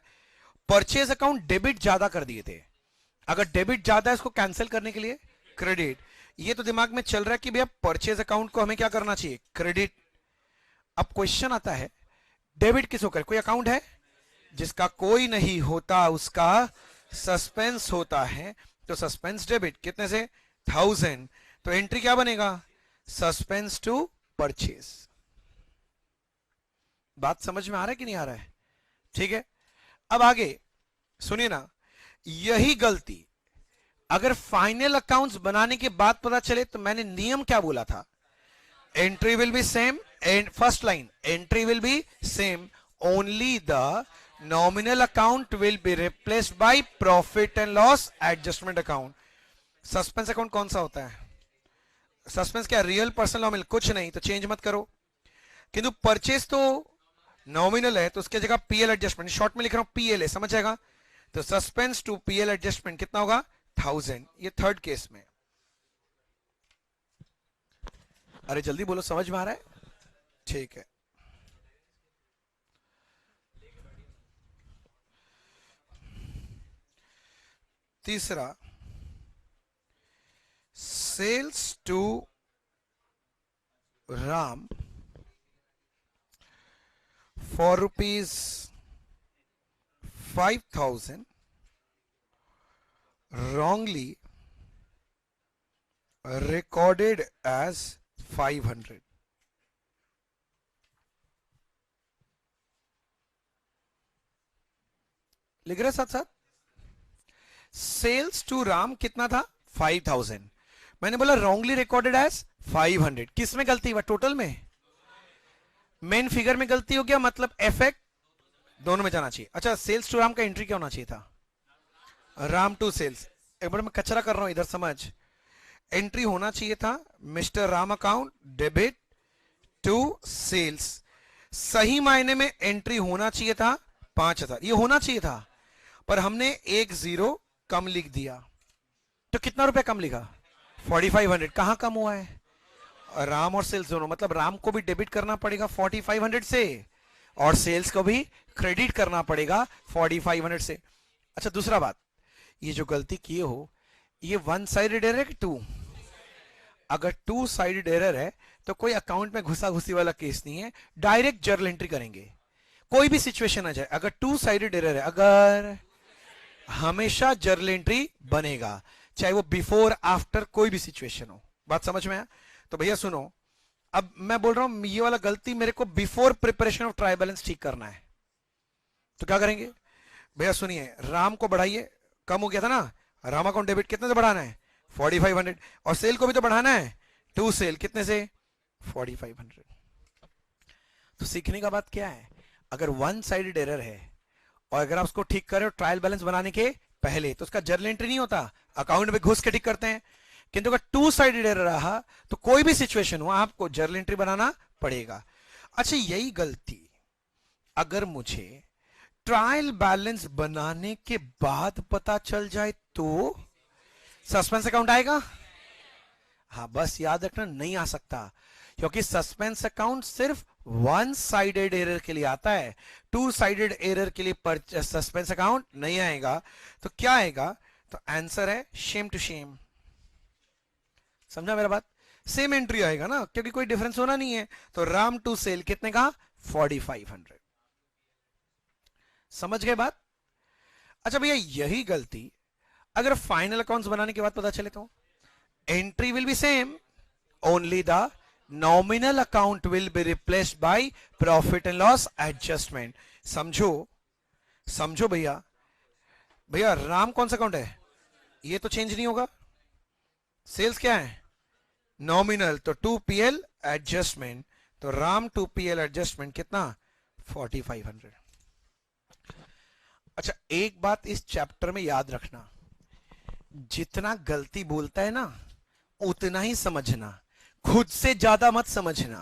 परचेज अकाउंट डेबिट ज्यादा कर दिए थे, अगर डेबिट ज्यादा है इसको कैंसिल करने के लिए क्रेडिट। ये तो दिमाग में चल रहा है कि भैया परचेज अकाउंट को हमें क्या करना चाहिए, क्रेडिट। अब क्वेश्चन आता है डेबिट किस होकर, कोई अकाउंट है जिसका कोई नहीं होता उसका सस्पेंस होता है, तो सस्पेंस डेबिट कितने से, 1000। तो एंट्री क्या बनेगा, सस्पेंस टू परचेज। बात समझ में आ रहा है कि नहीं आ रहा है? ठीक है, अब आगे सुनिए ना, यही गलती अगर फाइनल अकाउंट्स बनाने के बाद पता चले, तो मैंने नियम क्या बोला था, entry will be same, and first line entry will be same, only the nominal account will be replaced by profit and loss adjustment account. Suspense account कौन सा होता है, सस्पेंस क्या, रियल पर्सनल नॉमिनल, कुछ नहीं तो चेंज मत करो। किंतु परचेज तो नॉमिनल है, तो उसके जगह पीएल एडजस्टमेंट, शॉर्ट में लिख रहा हूं पीएल है, समझ जाएगा। तो सस्पेंस टू पीएल एडजस्टमेंट कितना होगा, 1000। ये थर्ड केस में। अरे जल्दी बोलो, समझ में आ रहा है? ठीक है, तीसरा, sales to Ram for ₹5,000 wrongly recorded as 500। लिख रहे साथ साथ, सेल्स टू राम कितना था, 5000। मैंने बोला रॉन्गली रिकॉर्डेड एज 500, किस में गलती हुआ, टोटल में, मेन फिगर में गलती हो गया, मतलब इफेक्ट दोनों में जाना चाहिए। अच्छा सेल्स टू राम का एंट्री क्या होना चाहिए था, राम टू सेल्स। एक बार मैं कचरा कर रहा हूं इधर समझ, एंट्री होना चाहिए था mister Ram account debit to sales. सही मायने में एंट्री होना चाहिए था 5000, ये होना चाहिए था, पर हमने एक जीरो कम लिख दिया। तो कितना रुपए कम लिखा, 4500। कहां कम हुआ है, राम और सेल्स दोनों, मतलब राम को भी डेबिट करना पड़ेगा 4500 से, और सेल्स को भी क्रेडिट करना पड़ेगा 4500 से। अच्छा दूसरा बात, ये जो गलती किए हो, ये वन साइडेड एरर है कि टू, अगर टू साइडेड एरर है तो कोई अकाउंट में घुसा घुसी वाला केस नहीं है, डायरेक्ट जर्नल एंट्री करेंगे, कोई भी सिचुएशन आ जाए। अगर टू साइडेड एरर है, अगर हमेशा जर्नल एंट्री बनेगा, चाहे वो बिफोर आफ्टर कोई भी सिचुएशन हो। बात समझ में आया? तो भैया सुनो, अब मैं बोल रहा हूं ये वाला गलती मेरे को before preparation of trial balance ठीक करना है, तो क्या करेंगे भैया सुनिए, राम को बढ़ाइए, कम हो गया था ना, राम अकाउंट डेबिट कितने से बढ़ाना है, 4500, और सेल को भी तो बढ़ाना है, टू सेल कितने से, 4500। तो सीखने का बात क्या है, अगर वन साइडेड एरर है और अगर आप उसको ठीक कर रहे हो ट्रायल बैलेंस बनाने के पहले तो उसका जर्नल एंट्री नहीं होता, अकाउंट में घुस के ठीक करते हैं। किंतु अगर टू साइडेड एरर रहा तो कोई भी सिचुएशन हो आपको जर्नल एंट्री बनाना पड़ेगा। अच्छा, यही गलती अगर मुझे ट्रायल बैलेंस बनाने के बाद पता चल जाए तो सस्पेंस अकाउंट आएगा? हाँ, बस याद रखना नहीं आ सकता, क्योंकि सस्पेंस अकाउंट सिर्फ वन साइडेड एरर के लिए आता है, टू साइडेड एरर के लिए सस्पेंस अकाउंट नहीं आएगा। तो क्या आएगा? तो आंसर है शेम टू शेम। समझा मेरा बात? सेम एंट्री आएगा ना, क्योंकि कोई डिफरेंस होना नहीं है। तो राम टू सेल कितने का? 4500। समझ गए बात? अच्छा भैया, यही गलती अगर फाइनल अकाउंट्स बनाने के बाद पता चले तो entry will be same, only the nominal account will be replaced by profit and loss adjustment. समझो समझो भैया। भैया राम कौन सा अकाउंट है? ये तो चेंज नहीं होगा। सेल्स क्या है? नॉमिनल, तो 2PL एडजस्टमेंट, तो राम 2PL एडजस्टमेंट कितना? 4500। अच्छा, एक बात इस चैप्टर में याद रखना, जितना गलती बोलता है ना उतना ही समझना, खुद से ज्यादा मत समझना।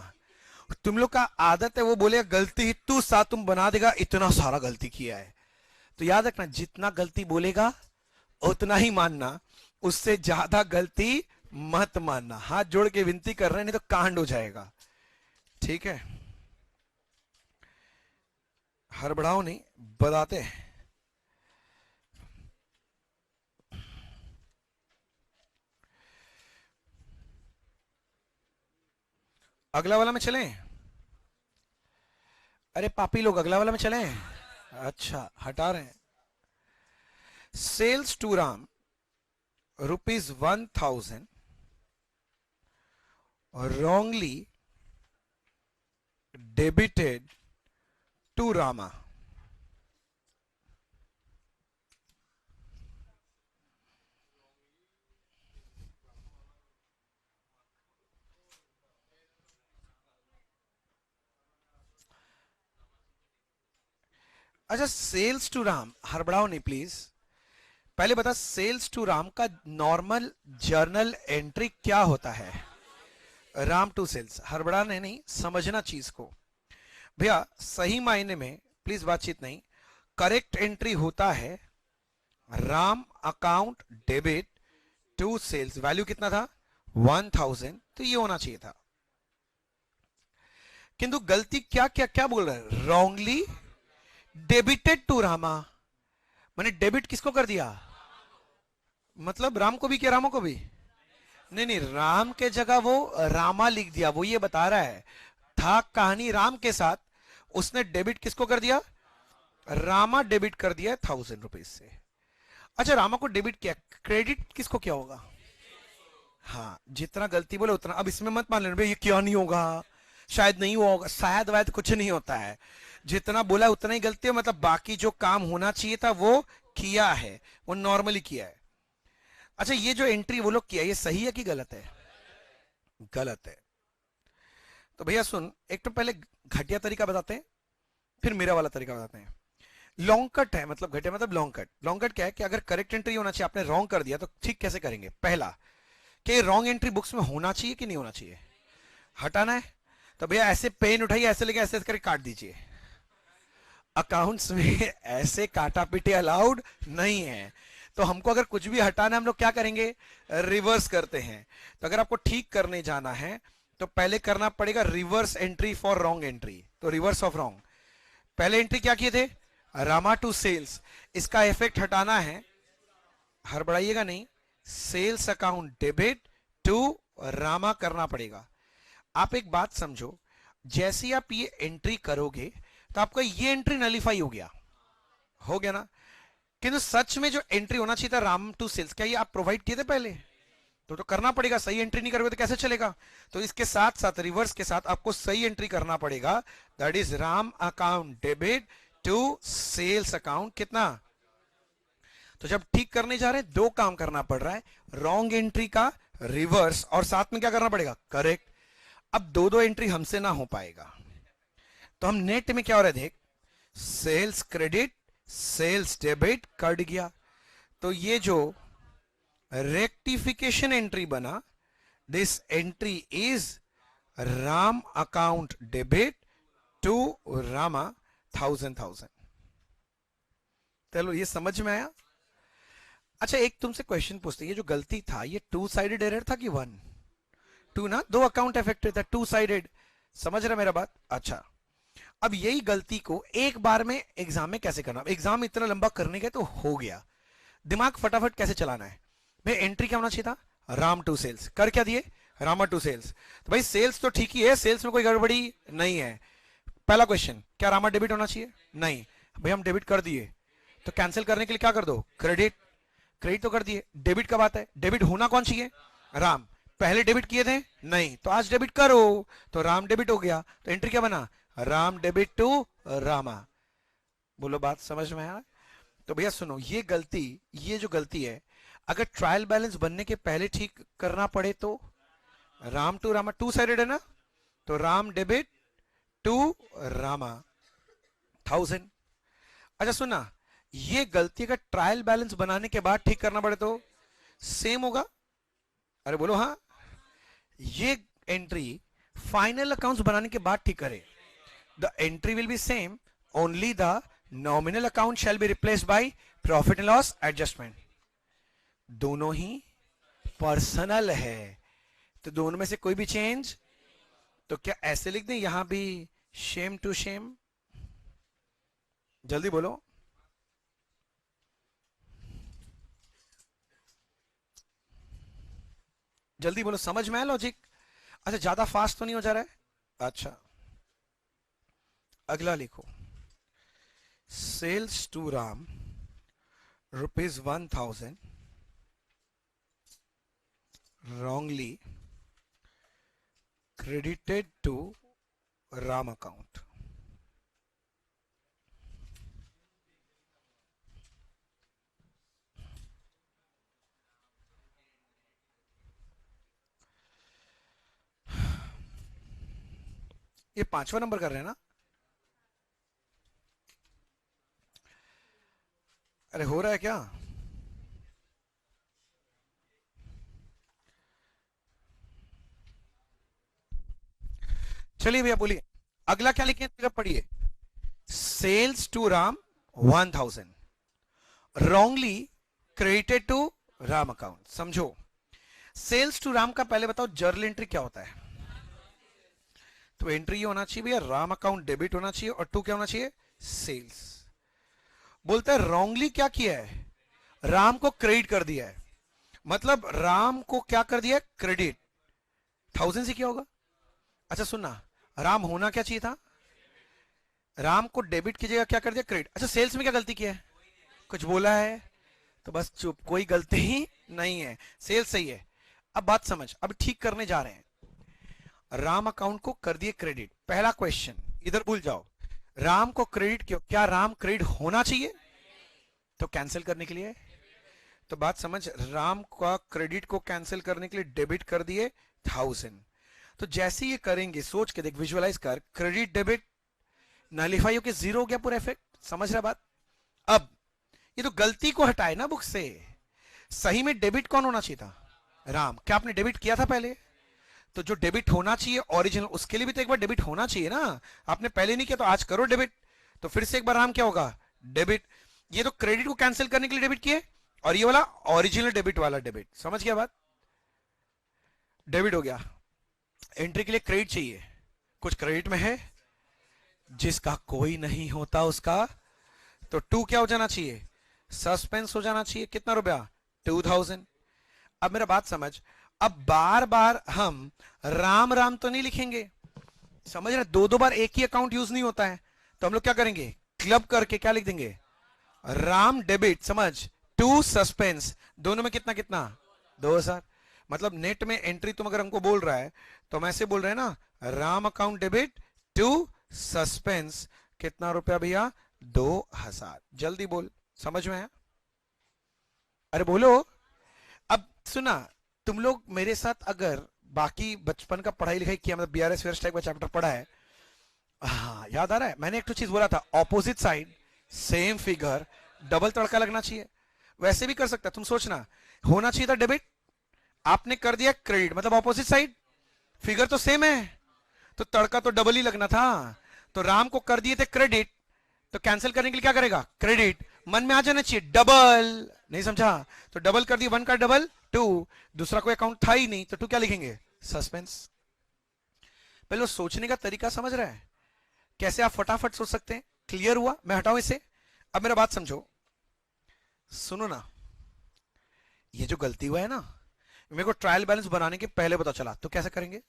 तुम लोग का आदत है वो बोलेगा गलती ही तू सा तुम बना देगा, इतना सारा गलती किया है। तो याद रखना, जितना गलती बोलेगा उतना ही मानना, उससे ज्यादा गलती मत मानना। हाथ जोड़ के विनती कर रहे हैं, नहीं तो कांड हो जाएगा। ठीक है, हड़बड़ाओ नहीं, बताते हैं। अगला वाला में चलें? अरे पापी लोग, अगला वाला में चलें? अच्छा, हटा रहे हैं। Sales to Ram ₹1000 wrongly debited to Rama. अच्छा, सेल्स टू राम, हड़बड़ाओ नहीं प्लीज। पहले बता, सेल्स टू राम का नॉर्मल जर्नल एंट्री क्या होता है? Ram to sales. हड़बड़ाने नहीं, समझना चीज को। भैया सही मायने में प्लीज बातचीत नहीं, करेक्ट एंट्री होता है Ram account debit to sales. Value कितना था? 1000, तो ये होना चाहिए था। किंतु गलती क्या क्या क्या बोल रहा है? Wrongly debited to Rama. मैंने डेबिट किसको कर दिया? मतलब राम को भी क्या रामा को भी? नहीं नहीं, राम के जगह वो रामा लिख दिया, वो ये बता रहा है था कहानी राम के साथ, उसने डेबिट किसको कर दिया? रामा डेबिट कर दिया 1000 रुपीज से। अच्छा, रामा को डेबिट किया, क्रेडिट किसको क्या होगा? हाँ, जितना गलती बोले उतना। अब इसमें मत मान लेना भाई ये क्या नहीं होगा, शायद नहीं हुआ होगा, शायद वायद कुछ नहीं होता है। जितना बोला उतना ही गलती है, मतलब बाकी जो काम होना चाहिए था वो किया है, वो नॉर्मली किया है। अच्छा, ये जो एंट्री वो लोग किया, ये सही है कि गलत है? गलत है। तो भैया सुन, एक तो पहले घटिया तरीका बताते हैं, फिर मेरा वाला तरीका बताते हैं। लॉन्ग कट है, मतलब घटिया मतलब लॉन्ग कट। लॉन्ग कट क्या है कि अगर करेक्ट एंट्री होना चाहिए, आपने रॉन्ग कर दिया, तो ठीक कैसे करेंगे? पहला कि रॉन्ग एंट्री बुक्स में होना चाहिए कि नहीं होना चाहिए? हटाना है, तो भैया ऐसे पेन उठाइए, ऐसे लेके ऐसे करके काट दीजिए। अकाउंट्स में ऐसे काटा पीटे अलाउड नहीं है। तो हमको अगर कुछ भी हटाना है, हम लोग क्या करेंगे? रिवर्स करते हैं। तो अगर आपको ठीक करने जाना है तो पहले करना पड़ेगा reverse entry for wrong entry. तो रिवर्स ऑफ रॉन्ग, पहले एंट्री क्या किए थे? रामा टू सेल्स, इसका इफेक्ट हटाना है, हड़बड़ाइएगा नहीं, sales account debit to Rama करना पड़ेगा। आप एक बात समझो, जैसे आप ये एंट्री करोगे तो आपका ये एंट्री नलीफाई हो गया ना। किंतु सच में जो एंट्री होना चाहिए था राम टू सेल्स, क्या ये आप प्रोवाइड किए थे पहले? तो करना पड़ेगा, सही एंट्री नहीं करोगे तो कैसे चलेगा? तो इसके साथ साथ रिवर्स के साथ आपको सही एंट्री करना पड़ेगा, that is Ram account debit to sales account कितना। तो जब ठीक करने जा रहे हैं, दो काम करना पड़ रहा है, रॉन्ग एंट्री का रिवर्स, और साथ में क्या करना पड़ेगा? करेक्ट। अब दो दो एंट्री हमसे ना हो पाएगा, तो हम नेट में क्या हो रहा है देख, sales credit sales debit cut गया, तो ये जो रेक्टिफिकेशन एंट्री बना, this entry is Ram account debit to Rama 1000। चलो ये समझ में आया। अच्छा एक तुमसे क्वेश्चन पूछते, ये जो गलती था ये टू साइडेड एरर था कि वन? टू ना, दो अकाउंट अफेक्टेड था, टू साइडेड। समझ रहे मेरा बात? अच्छा अब यही गलती को एक बार में एग्जाम में कैसे करना? एग्जाम इतना लंबा करने के तो हो गया, दिमाग फटाफट कैसे चलाना है भाई। एंट्री क्या होना चाहिए था? राम टू सेल्स, कर क्या दिए? Rama to sales. तो भाई सेल्स तो ठीक ही है, सेल्स में कोई गड़बड़ी नहीं है। पहला क्वेश्चन, क्या रामा डेबिट होना चाहिए? नहीं भाई, हम डेबिट कर दिए, तो कैंसिल करने के लिए क्या कर दो? क्रेडिट। क्रेडिट तो कर दिए, डेबिट कब आता है? डेबिट होना कौन चाहिए? राम। पहले डेबिट किए थे? नहीं, तो आज डेबिट करो, तो राम डेबिट हो गया, तो एंट्री क्या बना? Ram debit to Rama. बोलो बात समझ में आया? तो भैया सुनो, ये गलती, ये जो गलती है, अगर ट्रायल बैलेंस बनने के पहले ठीक करना पड़े तो Ram to Rama, two sided है ना, तो राम डेबिट टू रामा 1000। अच्छा सुना, ये गलती का ट्रायल बैलेंस बनाने के बाद ठीक करना पड़े तो सेम होगा? अरे बोलो हाँ। ये एंट्री फाइनल अकाउंट्स बनाने के बाद ठीक करे, the entry will be same, only the nominal account shall be replaced by profit and loss adjustment. दोनों ही पर्सनल है, तो दोनों में से कोई भी चेंज, तो क्या ऐसे लिख दें यहां भी शेम टू शेम? जल्दी बोलो। जल्दी बोलो, समझ में आया लॉजिक? अच्छा ज्यादा फास्ट तो नहीं हो जा रहा है? अच्छा अगला लिखो, sales to Ram ₹1000 wrongly credited to Ram account. ये पांचवा नंबर कर रहे हैं ना? अरे हो रहा है क्या? चलिए भैया बोलिए, अगला क्या लिखे? पढ़िए, sales to Ram 1000 wrongly credited to Ram account. समझो, सेल्स टू राम का पहले बताओ जर्नल एंट्री क्या होता है? तो एंट्री ये होना चाहिए भैया, राम अकाउंट डेबिट होना चाहिए, और टू क्या होना चाहिए? सेल्स। बोलता है रॉन्गली क्या किया है? राम को क्रेडिट कर दिया है, मतलब राम को क्या कर दिया? क्रेडिट। 1000 से क्या होगा? अच्छा सुनना, राम होना क्या चाहिए था? राम को डेबिट की जगह क्या कर दिया? क्रेडिट। अच्छा सेल्स में क्या गलती किया है? कुछ बोला है? तो बस चुप, कोई गलती ही नहीं है, सेल्स सही है। अब बात समझ, अब ठीक करने जा रहे हैं। राम अकाउंट को कर दिए क्रेडिट। पहला क्वेश्चन इधर भूल जाओ, राम को क्रेडिट क्यों? क्या राम क्रेडिट होना चाहिए? तो कैंसिल करने के लिए, तो बात समझ, राम का क्रेडिट को कैंसिल करने के लिए डेबिट कर दिए 1000। तो जैसे ये करेंगे, सोच के देख, विजुअलाइज कर, क्रेडिट डेबिट नलिफाई होके जीरो हो गया पूरा इफेक्ट। समझ रहा बात? अब ये तो गलती को हटाए ना बुक से, सही में डेबिट कौन होना चाहिए था? राम। क्या आपने डेबिट किया था पहले? तो जो डेबिट होना चाहिए ओरिजिनल, उसके लिए भी तो एक बार डेबिट होना चाहिए ना। आपने पहले नहीं किया तो आज करो डेबिट, तो फिर से एक बार राम क्या होगा? डेबिट। ये तो क्रेडिट को कैंसिल करने के लिए डेबिट किए, और ये वाला ओरिजिनल डेबिट वाला डेबिट। समझ गया बात? डेबिट हो गया। एंट्री के लिए क्रेडिट चाहिए, कुछ क्रेडिट में है, जिसका कोई नहीं होता उसका, तो टू क्या हो जाना चाहिए? सस्पेंस हो जाना चाहिए। कितना रुपया? 2000। अब मेरा बात समझ, अब बार बार हम राम राम तो नहीं लिखेंगे, समझ रहे? दो दो बार एक ही अकाउंट यूज नहीं होता है, तो हम लोग क्या करेंगे? क्लब करके क्या लिख देंगे? राम डेबिट, समझ, टू सस्पेंस, दोनों में कितना कितना? 2000। मतलब नेट में एंट्री तुम अगर हमको बोल रहा है तो हम ऐसे बोल रहे हैं ना, Ram account debit to suspense, कितना रुपया भैया? 2000। जल्दी बोल, समझ में आया? अरे बोलो। अब सुना, तुम लोग मेरे साथ अगर बाकी बचपन का पढ़ाई लिखाई किया, मतलब बीआरएस वेयर्स टाइप का चैप्टर पढ़ा है, हाँ याद आ रहा है? मैंने एक तो चीज बोला था, opposite side same figure, double तड़का लगना चाहिए। वैसे भी कर सकता है, तुम सोचना, होना चाहिए था डेबिट, आपने कर दिया क्रेडिट, मतलब ऑपोजिट साइड, फिगर तो सेम है, तो तड़का तो डबल ही लगना था। तो राम को कर दिए थे क्रेडिट, तो कैंसिल करने के लिए क्या करेगा, क्रेडिट। मन में आ जाना चाहिए डबल, नहीं समझा, तो डबल कर दिया, वन का डबल टू, दूसरा कोई अकाउंट था ही नहीं, तो टू क्या लिखेंगे, सस्पेंस। पहले वो सोचने का तरीका समझ रहा है, कैसे आप फटाफट सोच सकते हैं। क्लियर हुआ, मैं हटाऊं इसे। अब मेरा बात समझो, सुनो ना, ये जो गलती हुआ है ना, मेरे को ट्रायल बैलेंस बनाने के पहले पता चला, तो कैसे करेंगे,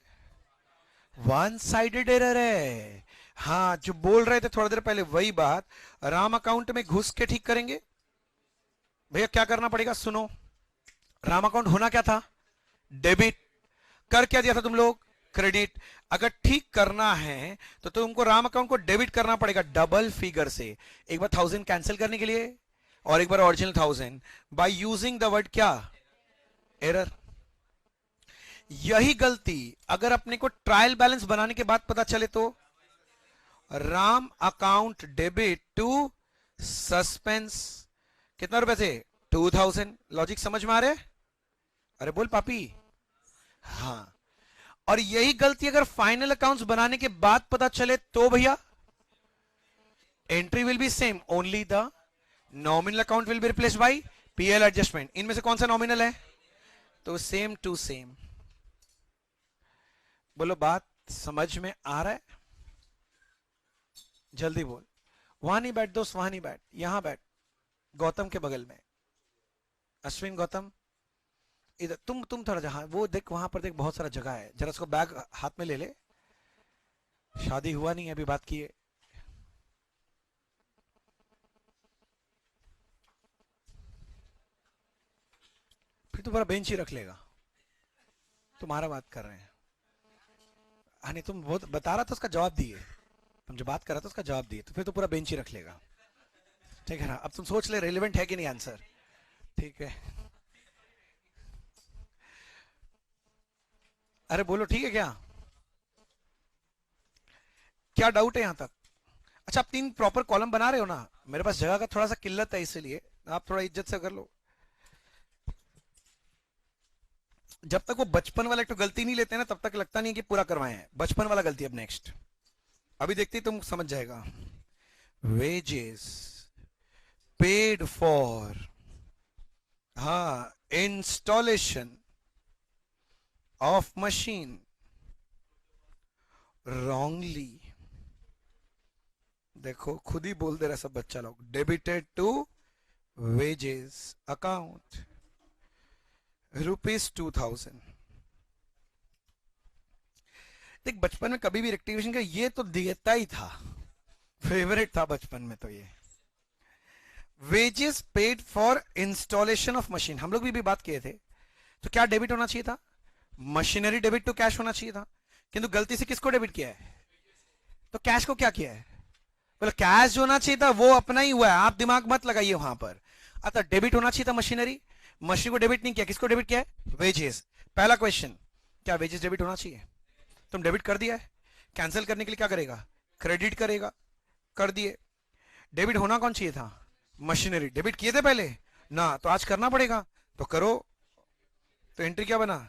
वन साइडेड एरर है। हाँ, जो बोल रहे थे थोड़ा देर पहले वही बात, राम अकाउंट में घुस के ठीक करेंगे। भैया क्या करना पड़ेगा, सुनो, राम अकाउंट होना क्या था, डेबिट, कर क्या दिया था तुम लोग, क्रेडिट। अगर ठीक करना है तो तुमको राम अकाउंट को डेबिट करना पड़ेगा डबल फिगर से, एक बार 1000 कैंसिल करने के लिए और एक बार original 1000, by using the word क्या, एरर। यही गलती अगर अपने को ट्रायल बैलेंस बनाने के बाद पता चले तो, Ram account debit to suspense, कितना रुपए थे, 2000। लॉजिक समझ में आ रहे, अरे बोल पापी, हाँ। और यही गलती अगर फाइनल अकाउंट्स बनाने के बाद पता चले तो भैया, entry will be same, only the nominal account will be replace by PL adjustment. इनमें से कौन सा नॉमिनल है, तो सेम टू सेम। बोलो बात समझ में आ रहा है, जल्दी बोल। वहां नहीं बैठ दोस्त, वहां नहीं बैठ, यहां बैठ, गौतम के बगल में, अश्विन गौतम इधर, तुम थोड़ा जहां वो देख, वहां पर देख बहुत सारा जगह है, जरा उसको बैग हाथ में ले ले, शादी हुआ नहीं अभी, बात किए। फिर तो पूरा बेंच ही रख लेगा, तुम्हारा बात कर रहे हैं। हाँ नहीं, तुम बहुत बता रहा था उसका जवाब दिए, तुम जो बात कर रहा था उसका जवाब दिए, तो फिर तो पूरा बेंच ही रख लेगा, ठीक है ना। अब तुम सोच ले रेलिवेंट है कि नहीं आंसर, ठीक है। अरे बोलो, ठीक है क्या, क्या डाउट है यहां तक। अच्छा, आप 3 प्रॉपर कॉलम बना रहे हो ना, मेरे पास जगह का थोड़ा सा किल्लत है, इसलिए आप थोड़ा इज्जत से कर लो। जब तक वो बचपन वाला तो गलती नहीं लेते ना, तब तक लगता नहीं कि पूरा करवाए हैं, बचपन वाला गलती अब नेक्स्ट, अभी देखते ही तुम समझ जाएगा। वेजेस पेड फॉर, हाँ, इंस्टॉलेशन ऑफ मशीन रॉन्गली, देखो खुद ही बोल दे रहा सब बच्चा लोग, डेबिटेड टू वेजेस अकाउंट ₹2000। देख बचपन में कभी भी रेक्टिफिकेशन का ये तो देता ही था, फेवरेट था बचपन में, तो ये wages paid for installation of machine, हम लोग भी बात किए थे, तो क्या डेबिट होना चाहिए था, मशीनरी डेबिट टू कैश होना चाहिए था, किंतु गलती से किसको डेबिट किया है, तो कैश को क्या किया है, बोले कैश जो होना चाहिए था वो अपना ही हुआ है, आप दिमाग मत लगाइए वहां पर। अतः डेबिट होना चाहिए था मशीनरी, मशीन को डेबिट नहीं किया, किसको डेबिट किया है, वेजेस। पहला क्वेश्चन, क्या वेजेस डेबिट होना चाहिए, तुम डेबिट कर दिया है, कैंसिल करने के लिए क्या करेगा, क्रेडिट करेगा, कर दिए। डेबिट होना कौन चाहिए था, मशीनरी, डेबिट किए थे पहले ना, तो आज करना पड़ेगा, तो करो। तो एंट्री क्या बना,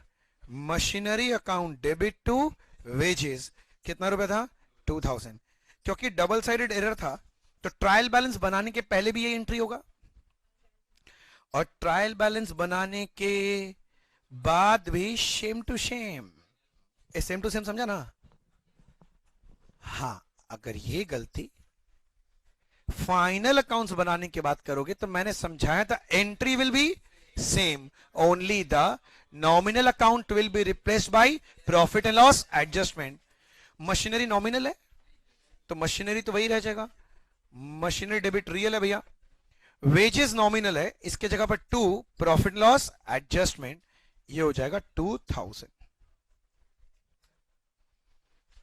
machinery account debit to wages, कितना रुपया था, 2000। क्योंकि डबल साइडेड एरर था, तो ट्रायल बैलेंस बनाने के पहले भी ये एंट्री होगा, और ट्रायल बैलेंस बनाने के बाद भी same to same, same to same, समझा ना। हाँ, अगर ये गलती फाइनल अकाउंट्स बनाने के बाद करोगे, तो मैंने समझाया था entry will be same, only the nominal account will be replaced by profit and loss adjustment. Machinery nominal है तो मशीनरी तो वही रह जाएगा, मशीनरी डेबिट रियल है भैया। वेजेस नॉमिनल है, इसके जगह पर 2 प्रॉफिट लॉस एडजस्टमेंट, ये हो जाएगा 2000।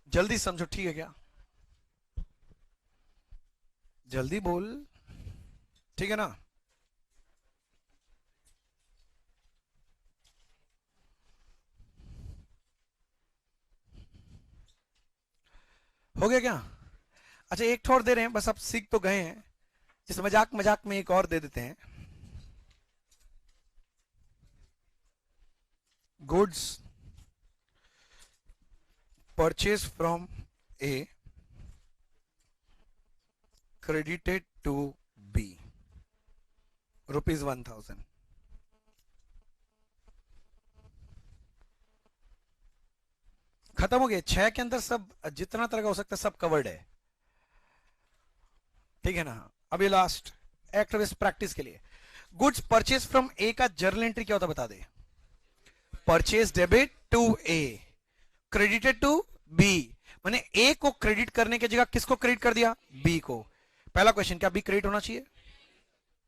जल्दी समझो, ठीक है क्या, जल्दी बोल, ठीक है ना। हो गया क्या, अच्छा एक ठोर दे रहे हैं बस, आप सीख तो गए हैं, इस मजाक मजाक में एक और दे देते हैं, goods purchase from A credited to B, ₹1000। खत्म हो गया। 6 के अंदर सब जितना तरह का हो सकता है सब कवर्ड है, ठीक है ना। अभी लास्ट एक्ट प्रैक्टिस के लिए, गुड्स परचेज फ्रॉम ए का जर्नल एंट्री क्या होता बता दे। Purchase debit to A, credited to B, मैंने ए को क्रेडिट करने की जगह किसको क्रेडिट कर दिया, बी को। पहला क्वेश्चन, क्या बी क्रेडिट होना चाहिए,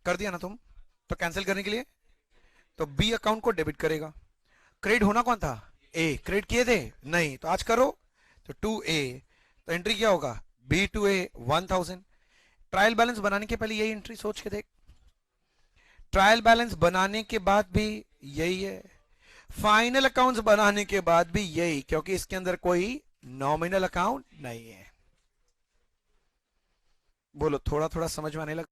कर दिया ना तुम, तो कैंसिल करने के लिए तो बी अकाउंट को डेबिट करेगा। क्रेडिट होना कौन था, ए, क्रेडिट किए थे नहीं, तो आज करो, तो टू ए, तो एंट्री क्या होगा, B to A 1000। Trial balance बनाने के पहले यही एंट्री सोच के देख, ट्रायल बैलेंस बनाने के बाद भी यही है, फाइनल अकाउंट्स बनाने के बाद भी यही, क्योंकि इसके अंदर कोई नॉमिनल अकाउंट नहीं है। बोलो, थोड़ा थोड़ा समझ में आने लगा।